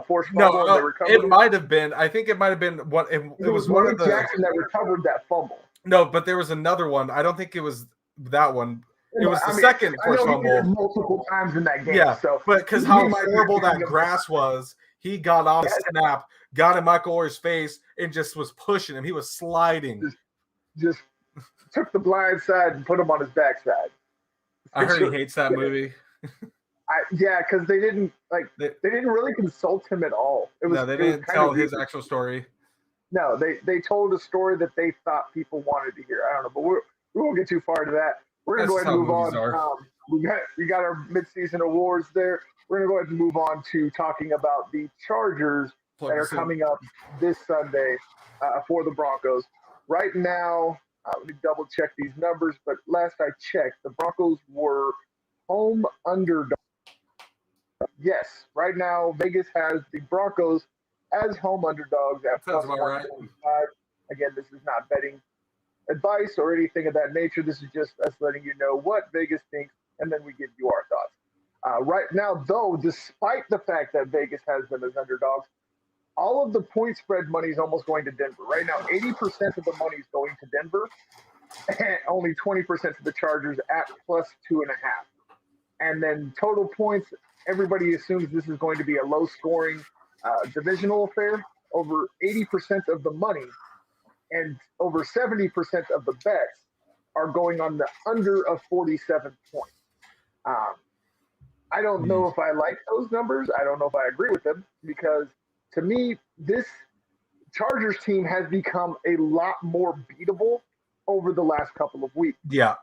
forced fumble. No, it might have been. I think it might have been what it was one Malik of the Jackson that recovered that fumble. No, but there was another one. I don't think it was that one. It was the second forced fumble. Multiple times in that game. Yeah, so but because how horrible that grass was, He got off snap, got in Michael Orr's face, and just was pushing him. He was sliding. Just took the blind side and put him on his backside. I heard he hates that movie. Because they didn't really consult him at all. They didn't tell his actual story. No, they told a story that they thought people wanted to hear. I don't know, but we won't get too far into that. We're gonna go ahead and move on. We got our midseason awards there. We're gonna go ahead and move on to talking about the Chargers that are coming up this Sunday for the Broncos. Right now, let me double check these numbers, but last I checked, the Broncos were home underdogs. Yes, right now Vegas has the Broncos as home underdogs at plus 145. Right. Again, this is not betting advice or anything of that nature. This is just us letting you know what Vegas thinks, and then we give you our thoughts. Right now, though, despite the fact that Vegas has them as underdogs, all of the point spread money is almost going to Denver. Right now, 80% of the money is going to Denver, and only 20% to the Chargers at plus 2.5. And then total points, everybody assumes this is going to be a low-scoring divisional affair. Over 80% of the money and over 70% of the bets are going on the under of 47 points. I don't know if I like those numbers. I don't know if I agree with them because, to me, this Chargers team has become a lot more beatable over the last couple of weeks. Yeah.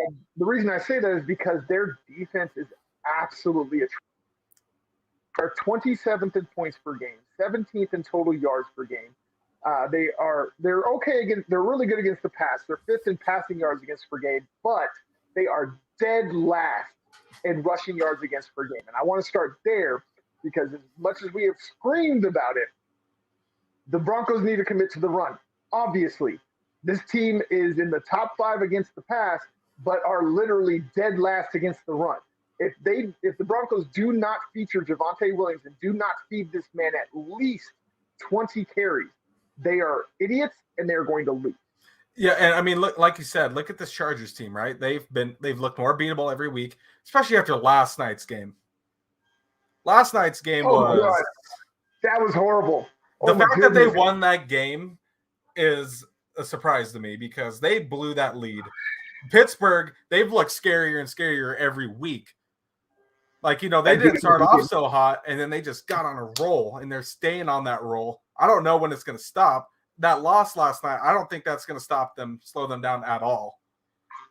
And the reason I say that is because their defense is absolutely atrocious. They're 27th in points per game, 17th in total yards per game. They're okay against. They're really good against the pass. They're 5th in passing yards against per game, but they are dead last in rushing yards against per game. And I want to start there because as much as we have screamed about it, the Broncos need to commit to the run. Obviously, this team is in the top 5 against the pass, but are literally dead last against the run. If the Broncos do not feature Javonte Williams and do not feed this man at least 20 carries, they are idiots and they're going to lose. Yeah, and I mean, look, like you said, look at this Chargers team, right? They've looked more beatable every week, especially after last night's game. Last night's game that was horrible. The fact that they won that game is a surprise to me because they blew that lead. Pittsburgh, they've looked scarier and scarier every week. Like, they didn't start off so hot, and then they just got on a roll, and they're staying on that roll. I don't know when it's going to stop. That loss last night, I don't think that's going to slow them down at all.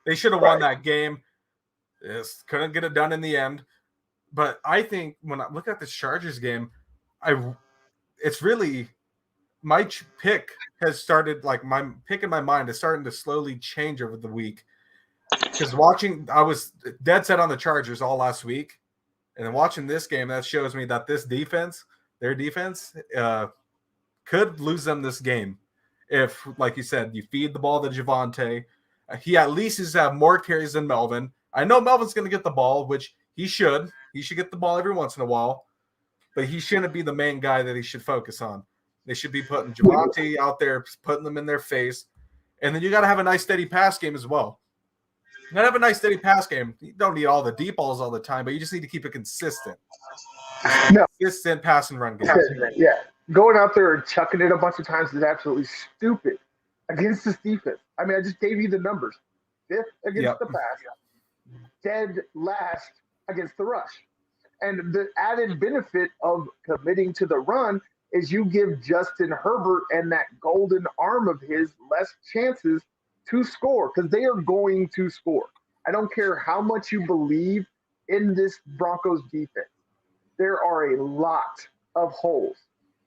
They should have won that game. Just couldn't get it done in the end. But I think when I look at this Chargers game, it's really my pick has started, like my pick in my mind is starting to slowly change over the week. Because I was dead set on the Chargers all last week. And then watching this game, that shows me that their defense, could lose them this game. If, like you said, you feed the ball to Javonte. He at least is have more carries than Melvin. I know Melvin's going to get the ball, which he should. He should get the ball every once in a while. But he shouldn't be the main guy that he should focus on. They should be putting Javonte out there, putting them in their face. And then you got to have a nice, steady pass game as well. You got to have a nice, steady pass game. You don't need all the deep balls all the time, but you just need to keep it consistent. Consistent pass and run game. Yeah. Going out there and chucking it a bunch of times is absolutely stupid against this defense. I mean, I just gave you the numbers. 5th against the pass, dead last against the rush. And the added benefit of committing to the run is you give Justin Herbert and that golden arm of his less chances to score because they are going to score. I don't care how much you believe in this Broncos defense. There are a lot of holes.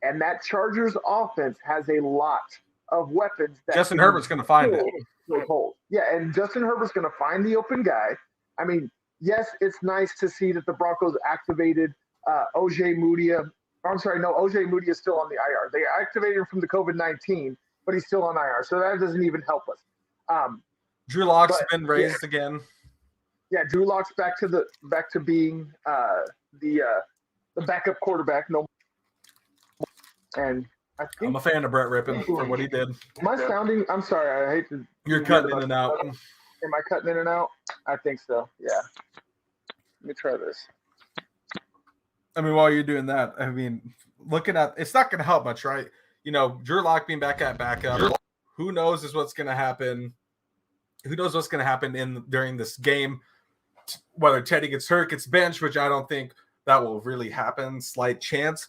And that Chargers offense has a lot of weapons. That Justin Herbert's going to find it. Holes. Yeah, and Justin Herbert's going to find the open guy. I mean, yes, it's nice to see that the Broncos activated OJ Moody. OJ Moody is still on the IR. They activated him from the COVID-19, but he's still on IR. So that doesn't even help us. Drew Lock's been raised again. Yeah, Drew Lock's back to being the backup quarterback. No. And I think I'm a fan of Brett Rippon for what he did. Am I sounding? I'm sorry. I hate to. You're cutting in and out. Am I cutting in and out? I think so. Yeah. Let me try this. I mean, while you're doing that, I mean, looking at it's not going to help much, right? Drew Lock being back at backup. Who knows what's going to happen? Who knows what's going to happen during this game? Whether Teddy gets hurt, gets benched, which I don't think that will really happen. Slight chance,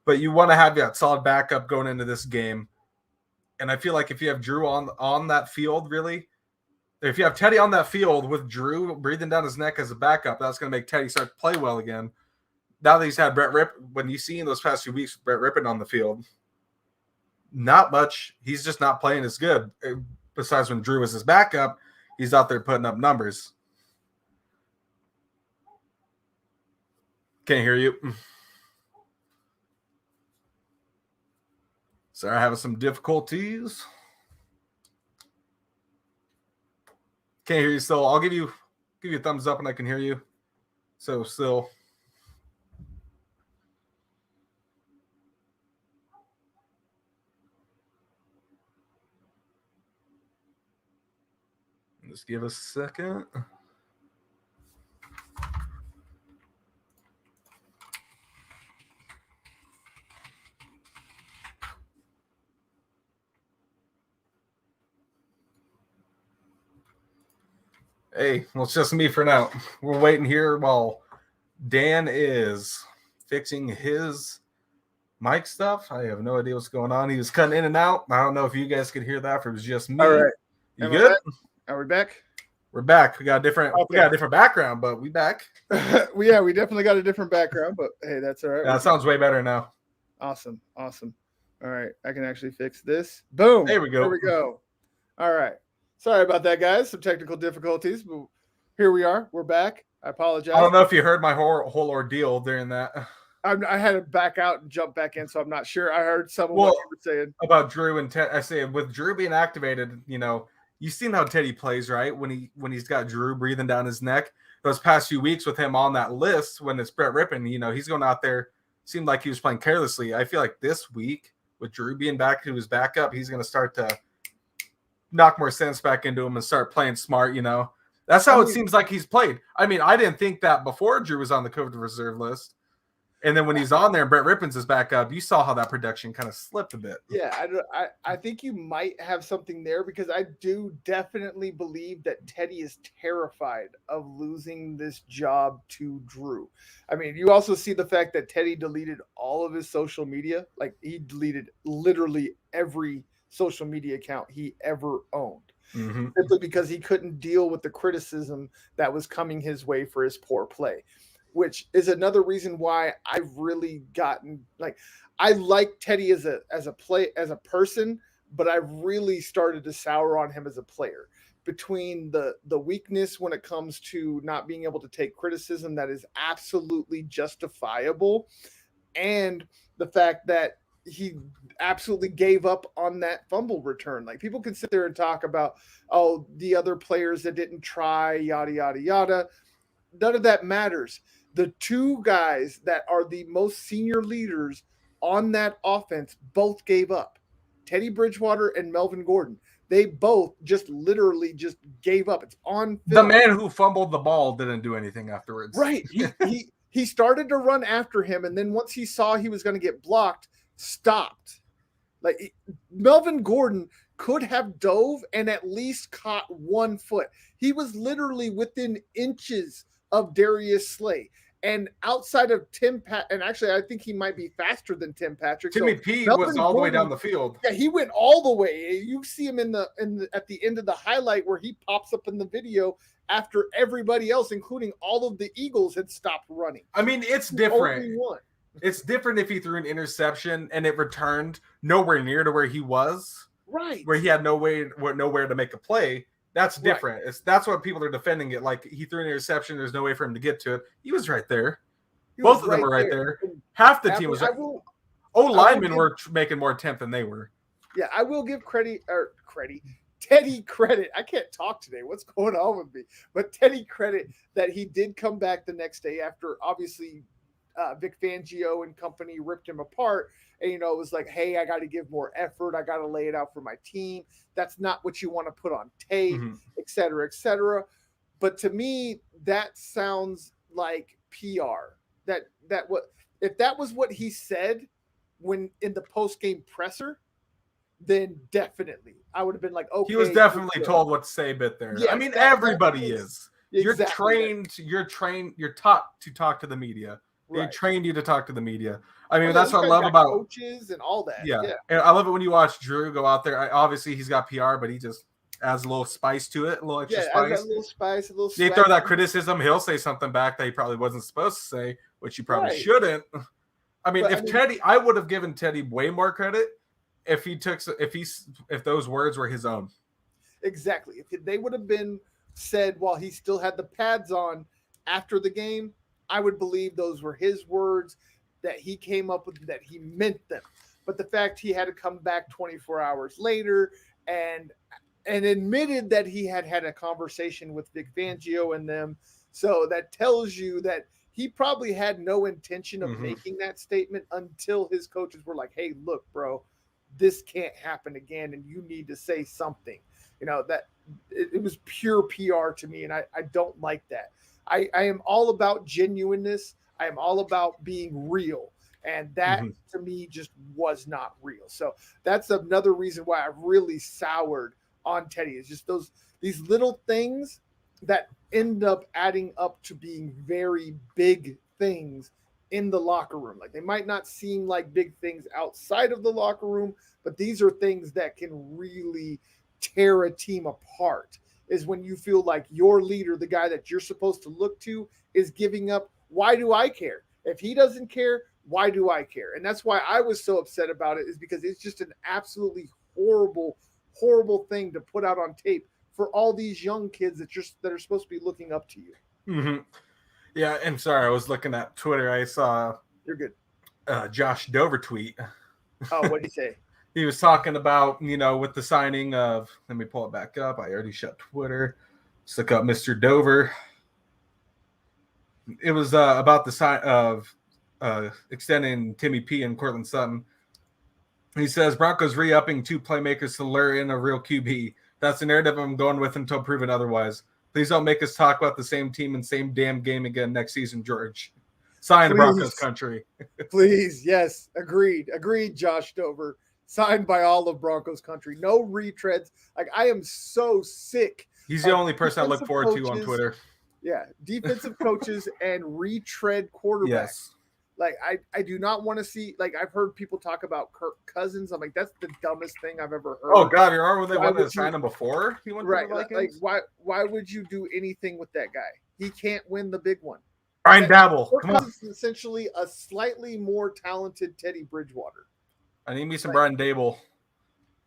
but you want to have that solid backup going into this game. And I feel like if you have Drew on that field, really, if you have Teddy on that field with Drew breathing down his neck as a backup, that's going to make Teddy start to play well again. Now that he's had Brett Ripp, when you see in those past few weeks Brett Rippon on the field, not much. He's just not playing as good. Besides when Drew was his backup, he's out there putting up numbers. Can't hear you. Sorry, I'm having some difficulties. Can't hear you still. I'll give you a thumbs up and I can hear you. So still. Just give us a second. Hey, well, it's just me for now. We're waiting here while Dan is fixing his mic stuff. I have no idea what's going on. He was cutting in and out. I don't know if you guys could hear that, if it was just me. All right. You good? Are we back? We're back. We got a different background, but we back. We definitely got a different background, but hey, that's all right. Yeah, that sounds way better now. Awesome. All right, I can actually fix this. Boom. There we go. All right. Sorry about that, guys. Some technical difficulties, but here we are. We're back. I apologize. I don't know if you heard my whole ordeal during that. I had to back out and jump back in, so I'm not sure. I heard some of what you were saying about Drew and Ted. I say with Drew being activated, you've seen how Teddy plays, right? When he's got Drew breathing down his neck. Those past few weeks with him on that list, when it's Brett Rippon, he's going out there. Seemed like he was playing carelessly. I feel like this week with Drew being back to his backup, he's going to start to knock more sense back into him and start playing smart. That's how it seems like he's played. I mean, I didn't think that before Drew was on the COVID reserve list. And then when he's on there and Brett Rippon's his backup, you saw how that production kind of slipped a bit. Yeah, I think you might have something there because I do definitely believe that Teddy is terrified of losing this job to Drew. I mean, you also see the fact that Teddy deleted all of his social media. Like, he deleted literally every social media account he ever owned. Mm-hmm. Simply because he couldn't deal with the criticism that was coming his way for his poor play. Which is another reason why I've really gotten I like Teddy as a person, but I've really started to sour on him as a player. Between the weakness when it comes to not being able to take criticism that is absolutely justifiable, and the fact that he absolutely gave up on that fumble return. Like, people can sit there and talk about, oh, the other players that didn't try, yada, yada, yada. None of that matters. The two guys that are the most senior leaders on that offense both gave up. Teddy Bridgewater and Melvin Gordon. They both just literally just gave up. It's on film. The man who fumbled the ball didn't do anything afterwards. Right. He started to run after him, and then once he saw he was going to get blocked, stopped. Like, Melvin Gordon could have dove and at least caught 1 foot. He was literally within inches of Darius Slay. And outside of and actually I think he might be faster than Tim Patrick. Timmy P was all the way down the field. Yeah, he went all the way. You see him at the end of the highlight where he pops up in the video after everybody else, including all of the Eagles, had stopped running. I mean, it's different. It's different if he threw an interception and it returned nowhere near to where he was. Right. Where he had nowhere to make a play. That's different. Right. That's what people are defending it. Like, he threw an interception. There's no way for him to get to it. He was right there. Both of them were right there. Half the team was right. Linemen were making more attempt than they were. Yeah, I will give Teddy credit. I can't talk today. What's going on with me? But Teddy credit that he did come back the next day after, obviously, Vic Fangio and company ripped him apart. And, it was like, hey, I got to give more effort. I got to lay it out for my team. That's not what you want to put on tape, et cetera, et cetera. But to me, that sounds like PR. If that was what he said, when in the post game presser, then definitely I would have been like, okay. He was definitely told what to say a bit there. Yes, I mean, everybody is. Exactly. You're taught to talk to the media. They Right. trained you to talk to the media. I mean, Oh, that's yeah, what I these love guys got about coaches and all that. Yeah. Yeah. And I love it when you watch Drew go out there. Obviously, he's got PR, but he just adds a little spice to it, a little extra Yeah, spice. a little spice, a little They throw that criticism, he'll say something back that he probably wasn't supposed to say, which he probably shouldn't. I mean, I would have given Teddy way more credit if those words were his own. Exactly. If they would have been said while he still had the pads on after the game, I would believe those were his words, that he came up with, that he meant them. But the fact he had to come back 24 hours later and admitted that he had a conversation with Vic Fangio and them, so that tells you that he probably had no intention of making that statement until his coaches were like, hey, look, bro, this can't happen again, and you need to say something. That it was pure PR to me, and I don't like that. I am all about genuineness. I am all about being real. And that to me just was not real. So that's another reason why I really soured on Teddy. It's just these little things that end up adding up to being very big things in the locker room. Like, they might not seem like big things outside of the locker room, but these are things that can really tear a team apart, is when you feel like your leader, the guy that you're supposed to look to, is giving up. Why do I care? If he doesn't care, why do I care? And that's why I was so upset about it, is because it's just an absolutely horrible, horrible thing to put out on tape for all these young kids that are supposed to be looking up to you. Mm-hmm. Yeah, and sorry, I was looking at Twitter. I saw You're good. Josh Dover tweet. Oh, what did he say? He was talking about, with the signing of, let me pull it back up. I already shut Twitter. Let's look up Mr. Dover. It was about the sign of extending Timmy P and Cortland Sutton. He says, Broncos re-upping 2 playmakers to lure in a real QB. That's the narrative I'm going with until proven otherwise. Please don't make us talk about the same team and same damn game again next season, George. Signed, Broncos country. Please, yes, agreed, Josh Dover. Signed by all of Broncos country. No retreads. Like, I am so sick. He's the only person I look forward to on Twitter. Yeah, defensive coaches and retread quarterbacks. Yes. Like, I do not want to see, like, I've heard people talk about Kirk Cousins. I'm like, that's the dumbest thing I've ever heard. Oh, God, you remember when they wanted to sign him before he went to the Vikings? Like, why would you do anything with that guy? He can't win the big one. Brian Dabble. Kirk Cousins is essentially a slightly more talented Teddy Bridgewater. I need me some Brian Dable.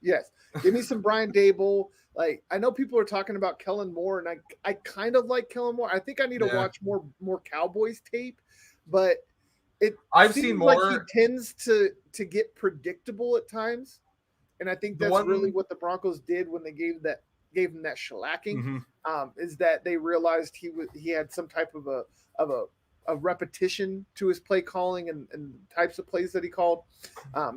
Yes. Give me some Brian Dable. Like, I know people are talking about Kellen Moore, and I kind of like Kellen Moore. I think I need to watch more Cowboys tape, but I've seen more. Like, he tends to get predictable at times, and I think that's really what the Broncos did when they gave him that shellacking. Is that they realized he had some type of a repetition to his play calling and types of plays that he called.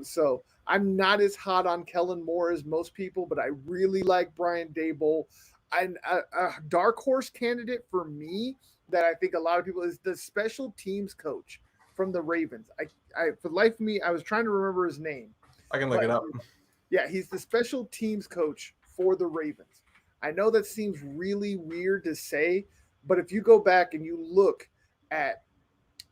So I'm not as hot on Kellen Moore as most people, but I really like Brian Dable. And a dark horse candidate for me that I think a lot of people is the special teams coach from the Ravens. I for the life of me, I was trying to remember his name. I can look it up. Yeah, he's the special teams coach for the Ravens. I know that seems really weird to say, but if you go back and you look at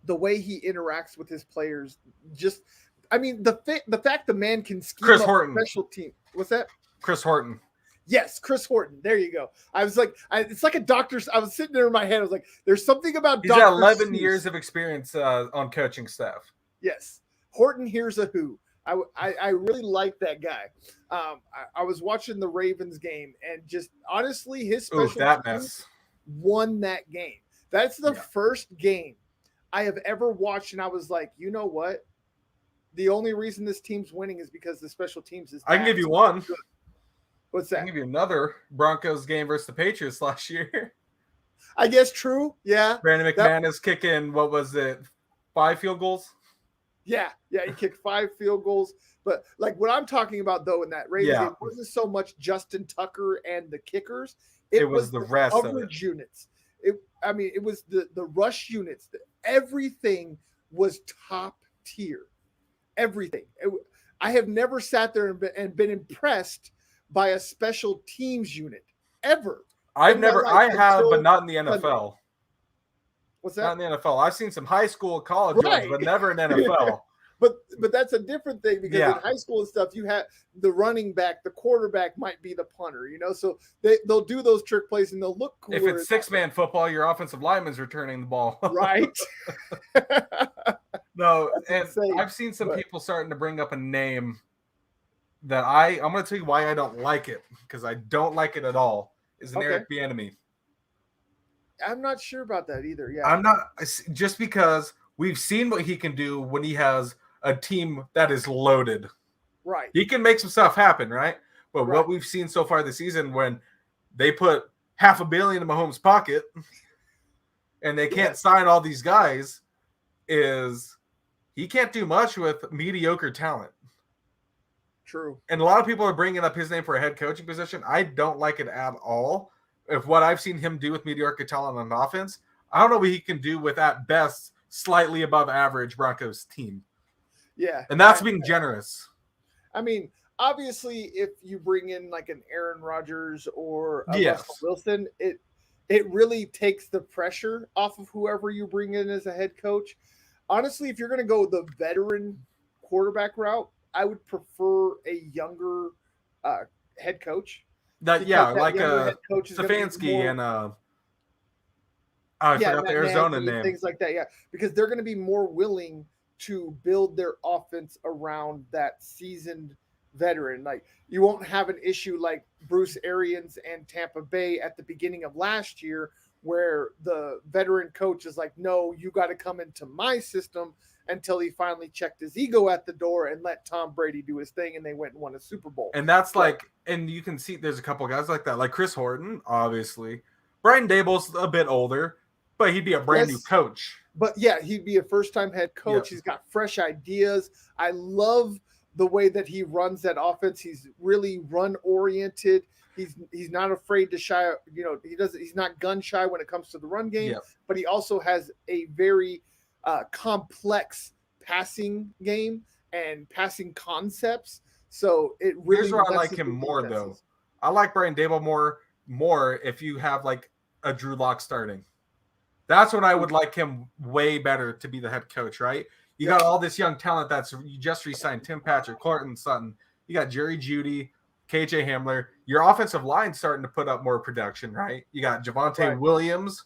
the way he interacts with his players, the fact the man can scheme Chris up Horton. Special team. What's that? Chris Horton. Yes, Chris Horton. There you go. I was like, it's like a doctor's. I was sitting there in my head. I was like, there's something about He's got 11 years of experience on coaching staff. Yes. Horton here's a who. I really like that guy. I was watching the Ravens game, and just honestly, his special teams won that game. That's the first game I have ever watched, and I was like, you know what? The only reason this team's winning is because the special teams is. I can give you one. Good. What's that? I can give you another Broncos game versus the Patriots last year. I guess true. Yeah. Brandon McManus kicking, what was it, 5 field goals? Yeah. He kicked 5 field goals. But like what I'm talking about, though, in that Ravens game wasn't so much Justin Tucker and the kickers. It was the rest of it. Units. It was the rush units. Everything was top tier. everything. I have never sat there and been impressed by a special teams unit ever. I have, but until not in the Sunday. NFL. What's that? Not in the NFL. I've seen some high school, college ones, Right. but never in NFL. But that's a different thing because in high school and stuff, you have the running back, the quarterback might be the punter, so they'll do those trick plays and they'll look cooler. If it's 6-man football, your offensive lineman's returning the ball. Right. No, and I've seen some people starting to bring up a name that I'm going to tell you why I don't like it, because I don't like it at all, is an Eric Bieniemy. I'm not sure about that either. Yeah. I'm not, just because we've seen what he can do when he has a team that is loaded. Right. He can make some stuff happen, right? But what we've seen so far this season, when they put $500 million in Mahomes' pocket and they can't sign all these guys, is he can't do much with mediocre talent. True. And a lot of people are bringing up his name for a head coaching position. I don't like it at all. If what I've seen him do with mediocre talent on offense, I don't know what he can do with, at best, slightly above average Broncos team. Yeah. And that's being generous. I mean, obviously, if you bring in like an Aaron Rodgers or a Russell Wilson, it really takes the pressure off of whoever you bring in as a head coach. Honestly, if you're going to go the veteran quarterback route, I would prefer a younger head coach. Like Stefanski and I forgot the Arizona name. Things like that, because they're going to be more willing to build their offense around that seasoned veteran. Like, you won't have an issue like Bruce Arians and Tampa Bay at the beginning of last year, where the veteran coach is like, no, you got to come into my system, until he finally checked his ego at the door and let Tom Brady do his thing, and they went and won a Super Bowl. And that's and you can see there's a couple guys like that, like Chris Horton, obviously. Brian Dable's a bit older, but he'd be a brand new coach. But he'd be a first-time head coach. He's got fresh ideas. I love the way that he runs that offense. He's really run-oriented. He's not afraid to shy. He's not gun shy when it comes to the run game. But he also has a very complex passing game and passing concepts. So it really. Here's where I like him more, though. I like Brian Dable more if you have like a Drew Lock starting. That's when I would like him way better to be the head coach, right? You got all this young talent you just re-signed: Tim Patrick, Courtland Sutton. You got Jerry Jeudy, KJ Hamler. Your offensive line's starting to put up more production, right? You got Javonte Williams,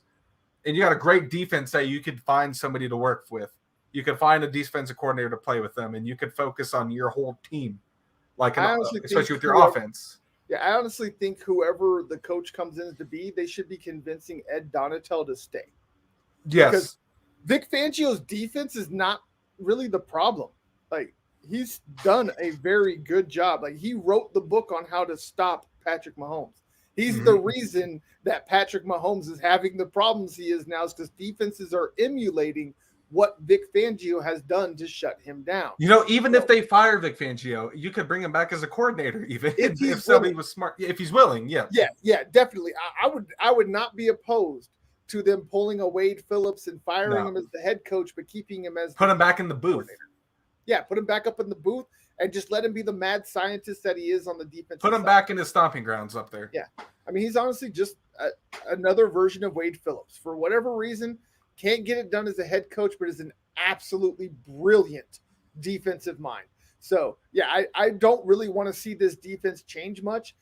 and you got a great defense that you could find somebody to work with. You could find a defensive coordinator to play with them, and you could focus on your whole team, especially with your offense. Yeah, I honestly think whoever the coach comes in to be, they should be convincing Ed Donatel to stay. Yes. Because Vic Fangio's defense is not really the problem. Like, he's done a very good job. Like, he wrote the book on how to stop Patrick Mahomes. He's the reason that Patrick Mahomes is having the problems he is now, is because defenses are emulating what Vic Fangio has done to shut him down. Even if they fire Vic Fangio, you could bring him back as a coordinator, even if somebody was smart, if he's willing. Yeah, definitely. I would not be opposed to them pulling a Wade Phillips and firing him as the head coach, but keeping him as put him back in the booth. Coordinator. Yeah, put him back up in the booth and just let him be the mad scientist that he is on the defense. Put him back in his stomping grounds up there. Yeah, I mean, he's honestly just another version of Wade Phillips. For whatever reason, can't get it done as a head coach, but is an absolutely brilliant defensive mind. So, I don't really want to see this defense change much.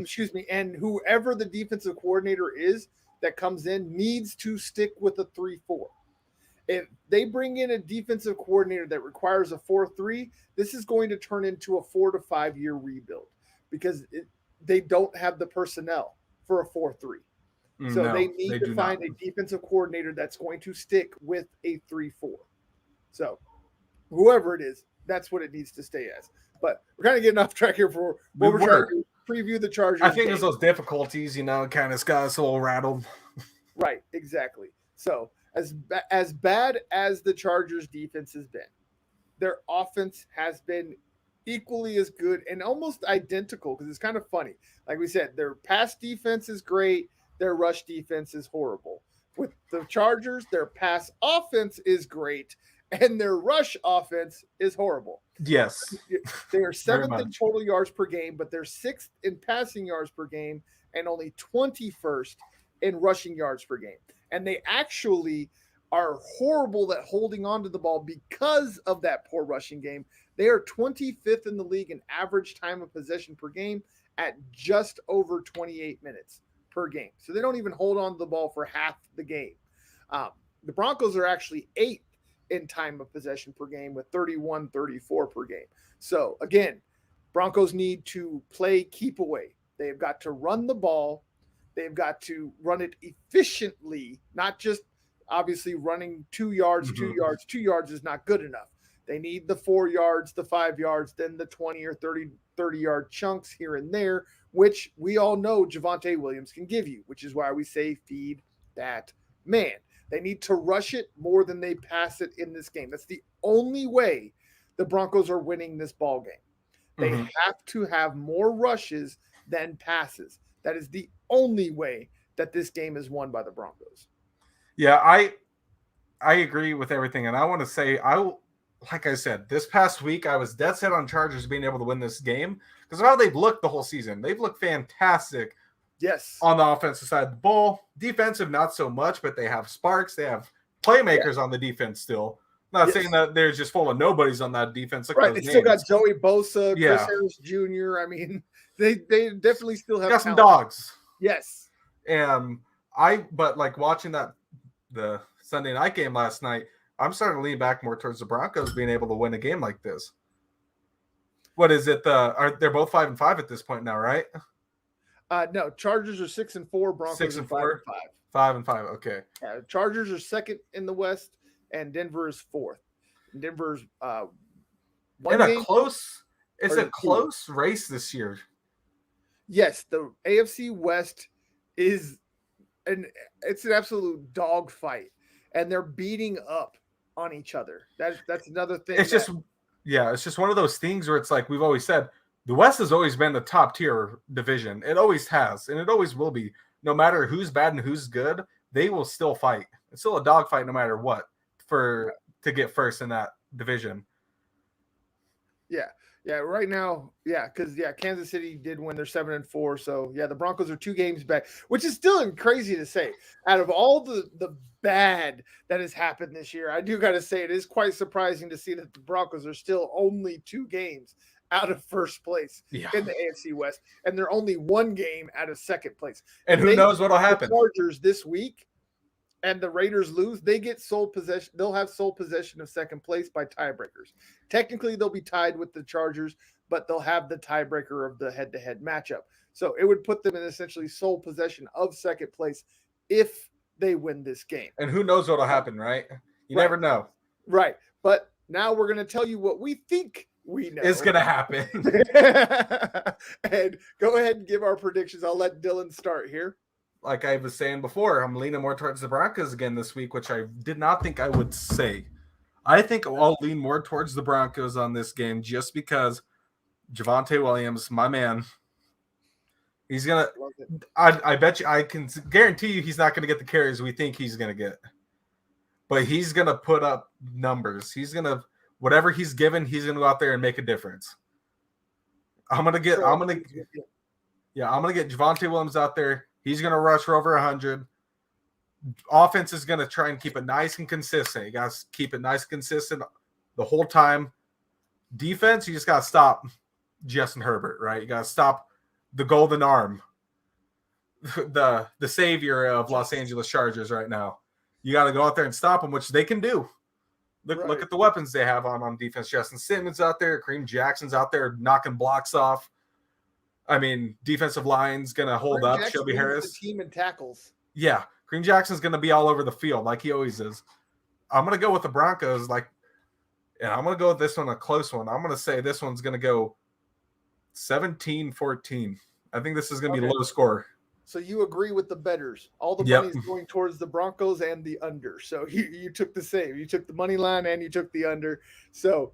Excuse me. And whoever the defensive coordinator is that comes in needs to stick with a 3-4. If they bring in a defensive coordinator that requires a 4-3, this is going to turn into a 4 to 5 year rebuild, because they don't have the personnel for a 4-3. So they need to find a defensive coordinator that's going to stick with a 3-4. So whoever it is, that's what it needs to stay as. But we're kind of getting off track here for what we're trying to preview the Chargers. I think there's those difficulties, kind of got us a little rattled. Right, exactly. So as bad as the Chargers defense has been, their offense has been equally as good and almost identical, because it's kind of funny. Like we said, their pass defense is great. Their rush defense is horrible. With the Chargers, their pass offense is great, and their rush offense is horrible. Yes, They are very 7th in much. total yards per game, but they're 6th in passing yards per game and only 21st in rushing yards per game. And they actually are horrible at holding on to the ball because of that poor rushing game. They are 25th in the league in average time of possession per game at just over 28 minutes per game. So they don't even hold on to the ball for half the game. The Broncos are actually 8th in time of possession per game with 31-34 per game. So again, Broncos need to play keep away. They've got to run the ball. They've got to run it efficiently, not just obviously running 2 yards, 2 yards. 2 yards is not good enough. They need the 4 yards, the 5 yards, then the 20 or 30 yard chunks here and there, which we all know Javonte Williams can give you, which is why we say feed that man. They need to rush it more than they pass it in this game. That's the only way the Broncos are winning this ball game. They have to have more rushes than passes. That is the only way that this game is won by the Broncos. Yeah, I agree with everything, and I want to say like I said, this past week I was dead set on Chargers being able to win this game because of how they've looked the whole season. They've looked fantastic. Yes. On the offensive side of the ball. Defensive, not so much, but they have sparks. They have playmakers on the defense still. Not saying that they're just full of nobodies on that defense. Look right. They still got Joey Bosa, Chris Harris Jr. I mean, they definitely still have got some dogs. Yes. But like watching the Sunday night game last night, I'm starting to lean back more towards the Broncos being able to win a game like this. What is it? They're both 5-5 at this point now, right? No, Chargers are 6-4. Broncos are 5-5. 5-5. Okay. Chargers are 2nd in the West, and Denver is 4th. Denver's it's a close race this year. Yes, the AFC West it's an absolute dogfight, and they're beating up on each other. That's another thing. It's just one of those things where it's like we've always said. The West has always been the top tier division. It always has, and it always will be. No matter who's bad and who's good, they will still fight. It's still a dogfight no matter what to get first in that division. Yeah. Right now, because Kansas City did win. They're 7-4. So the Broncos are 2 games back, which is still crazy to say. Out of all the bad that has happened this year, I do got to say it is quite surprising to see that the Broncos are still only 2 games out of first place in the AFC West, and they're only 1 game out of second place. And who knows what'll happen? The Chargers this week, and the Raiders lose, they get sole possession. They'll have sole possession of second place by tiebreakers. Technically, they'll be tied with the Chargers, but they'll have the tiebreaker of the head-to-head matchup. So it would put them in essentially sole possession of second place if they win this game. And who knows what'll happen, right? You never know. Right. But now we're going to tell you what we think we know it's going to happen. And go ahead and give our predictions. I'll let Dylan start here. Like I was saying before, I'm leaning more towards the Broncos again this week, which I did not think I would say. I think I'll lean more towards the Broncos on this game just because Javonte Williams, my man, he's going to – I bet you – I can guarantee you he's not going to get the carries we think he's going to get. But he's going to put up numbers. He's going to – whatever he's given, he's going to go out there and make a difference. I'm going to get Javonte Williams out there. He's going to rush for over 100. Offense is going to try and keep it nice and consistent. You guys keep it nice and consistent the whole time. Defense, you just got to stop Justin Herbert, right? You got to stop the golden arm, the savior of Los Angeles Chargers right now. You got to go out there and stop them, which they can do. Look at the weapons they have on defense. Justin Simmons out there. Kareem Jackson's out there knocking blocks off. I mean, defensive line's going to hold up. Shelby Harris. The team in tackles. Yeah. Kareem Jackson's going to be all over the field like he always is. I'm going to go with the Broncos. And I'm going to go with this one, a close one. I'm going to say this one's going to go 17-14. I think this is going to be low score. So you agree with the bettors. All the money is going towards the Broncos and the under. So you took the same. You took the money line and you took the under. So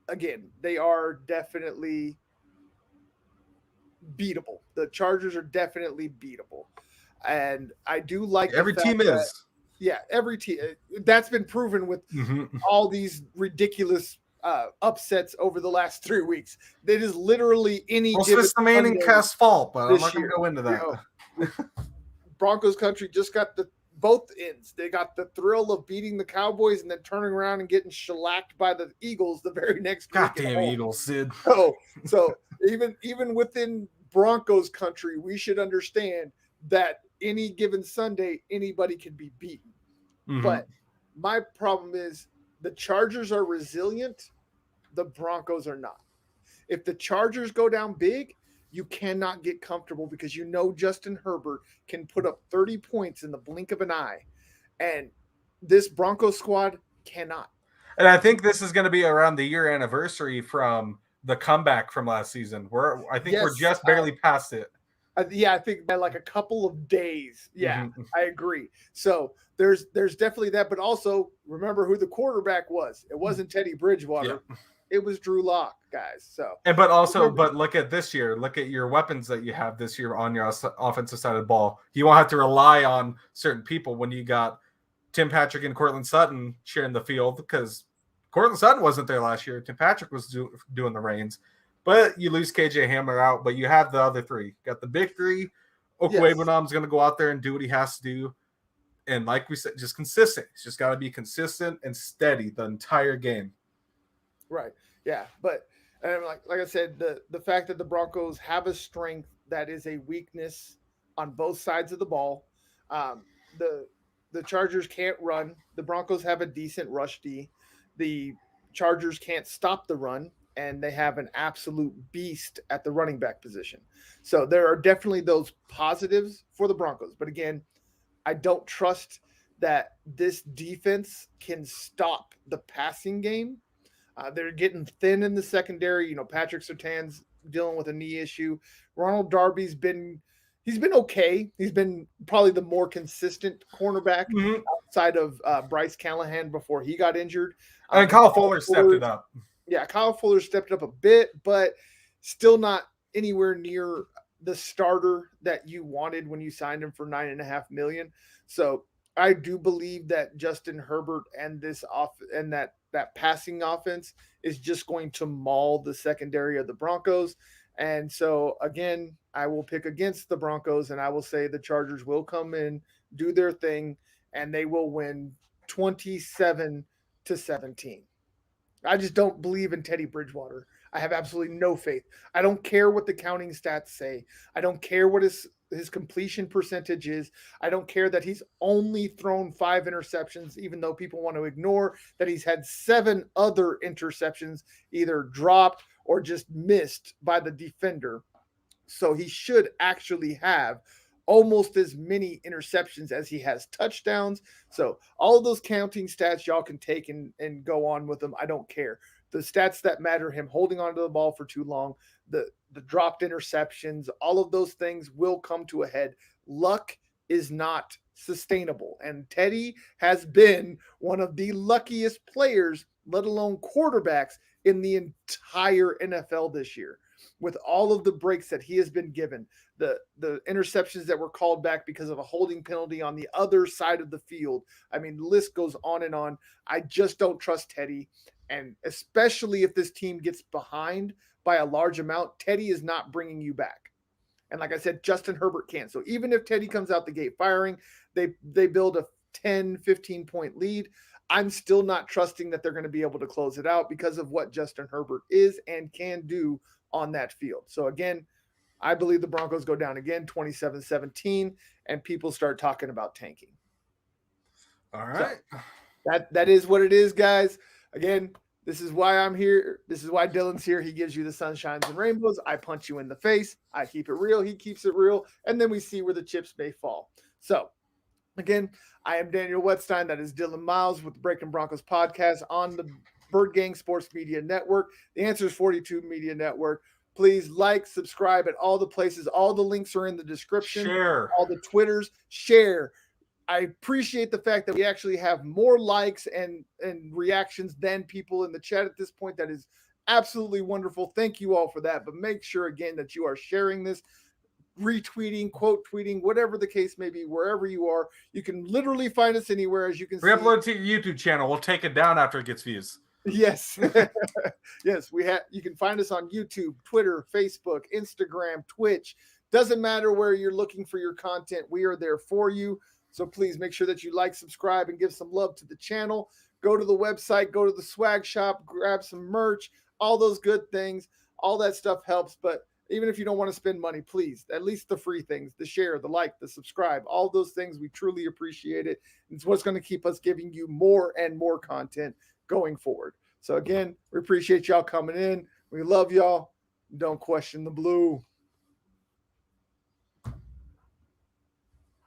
again, they are definitely beatable. The Chargers are definitely beatable. And I do like every team is. Yeah, every team. That's been proven with all these ridiculous upsets over the last 3 weeks. It is literally any Well, given it's the Manning Sunday cast fault, but I'm this not going year. to go into that. Broncos country just got both ends. They got the thrill of beating the Cowboys and then turning around and getting shellacked by the Eagles the very next week. Goddamn Eagles, Sid. So even within Broncos country, we should understand that any given Sunday, anybody can be beaten. But my problem is the Chargers are resilient. The Broncos are not. If the Chargers go down big, you cannot get comfortable because you know Justin Herbert can put up 30 points in the blink of an eye. And this Broncos squad cannot. And I think this is going to be around the year anniversary from the comeback from last season. We're just barely past it. I think by like a couple of days. Yeah, I agree. So there's definitely that. But also remember who the quarterback was. It wasn't Teddy Bridgewater. Yeah. It was Drew Lock, guys. So but look at this year. Look at your weapons that you have this year on your offensive side of the ball. You won't have to rely on certain people when you got Tim Patrick and Cortland Sutton sharing the field, because Cortland Sutton wasn't there last year. Tim Patrick was doing the reins. But you lose KJ Hamler out, but you have the other three. Got the big three. Okwuegbunam's going to go out there and do what he has to do. And like we said, just consistent. It's just got to be consistent and steady the entire game. Right. Yeah. But like I said, the fact that the Broncos have a strength that is a weakness on both sides of the ball. The Chargers can't run. The Broncos have a decent rush D. The Chargers can't stop the run. And they have an absolute beast at the running back position. So there are definitely those positives for the Broncos. But again, I don't trust that this defense can stop the passing game. They're getting thin in the secondary. Patrick Surtain's dealing with a knee issue. Ronald Darby's been okay. He's been probably the more consistent cornerback outside of Bryce Callahan before he got injured. And Kyle Fuller stepped it up. Yeah, Kyle Fuller stepped up a bit, but still not anywhere near the starter that you wanted when you signed him for $9.5 million. So I do believe that Justin Herbert and that passing offense is just going to maul the secondary of the Broncos. And so again, I will pick against the Broncos, and I will say the Chargers will come in, do their thing, and they will win 27-17. I just don't believe in Teddy Bridgewater. I have absolutely no faith. I don't care what the counting stats say. I don't care what his completion percentage is. I don't care that he's only thrown 5 interceptions, even though people want to ignore that he's had 7 other interceptions either dropped or just missed by the defender. So he should actually have almost as many interceptions as he has touchdowns. So all of those counting stats y'all can take and go on with them. I don't care. The stats that matter, him holding onto the ball for too long, the dropped interceptions, all of those things will come to a head. Luck is not sustainable. And Teddy has been one of the luckiest players, let alone quarterbacks, in the entire NFL this year. With all of the breaks that he has been given, the interceptions that were called back because of a holding penalty on the other side of the field. I mean, the list goes on and on. I just don't trust Teddy. And especially if this team gets behind by a large amount, Teddy is not bringing you back. And like I said, Justin Herbert can't. So even if Teddy comes out the gate firing, they build a 10, 15-point lead. I'm still not trusting that they're going to be able to close it out because of what Justin Herbert is and can do on that field. So again, I believe the Broncos go down again, 27-17, and people start talking about tanking. All right. So that is what it is, guys. Again, this is why I'm here. This is why Dylan's here. He gives you the sunshines and rainbows. I punch you in the face. I keep it real. He keeps it real. And then we see where the chips may fall. So again, I am Daniel Wetstein. That is Dylan Miles with the Breakin Broncos podcast on the Bird Gang Sports Media Network. The Answer is 42 Media Network. Please like, subscribe at all the places. All the links are in the description. Share. All the Twitters. Share. I appreciate the fact that we actually have more likes and reactions than people in the chat at this point. That is absolutely wonderful. Thank you all for that. But make sure, again, that you are sharing this. retweeting, quote tweeting, whatever the case may be, wherever you are. You can literally find us anywhere, as you can see. Re-upload to your YouTube channel. We'll take it down after it gets views. Yes. Yes, you can find us on YouTube, Twitter, Facebook, Instagram, Twitch. Doesn't matter where you're looking for your content. We are there for you. So please make sure that you like, subscribe, and give some love to the channel. Go to the website, go to the swag shop, grab some merch, all those good things. All that stuff helps. But even if you don't want to spend money, please, at least the free things, the share, the like, the subscribe, all those things, we truly appreciate it. It's what's going to keep us giving you more and more content going forward. So again, we appreciate y'all coming in. We love y'all. Don't question the blue.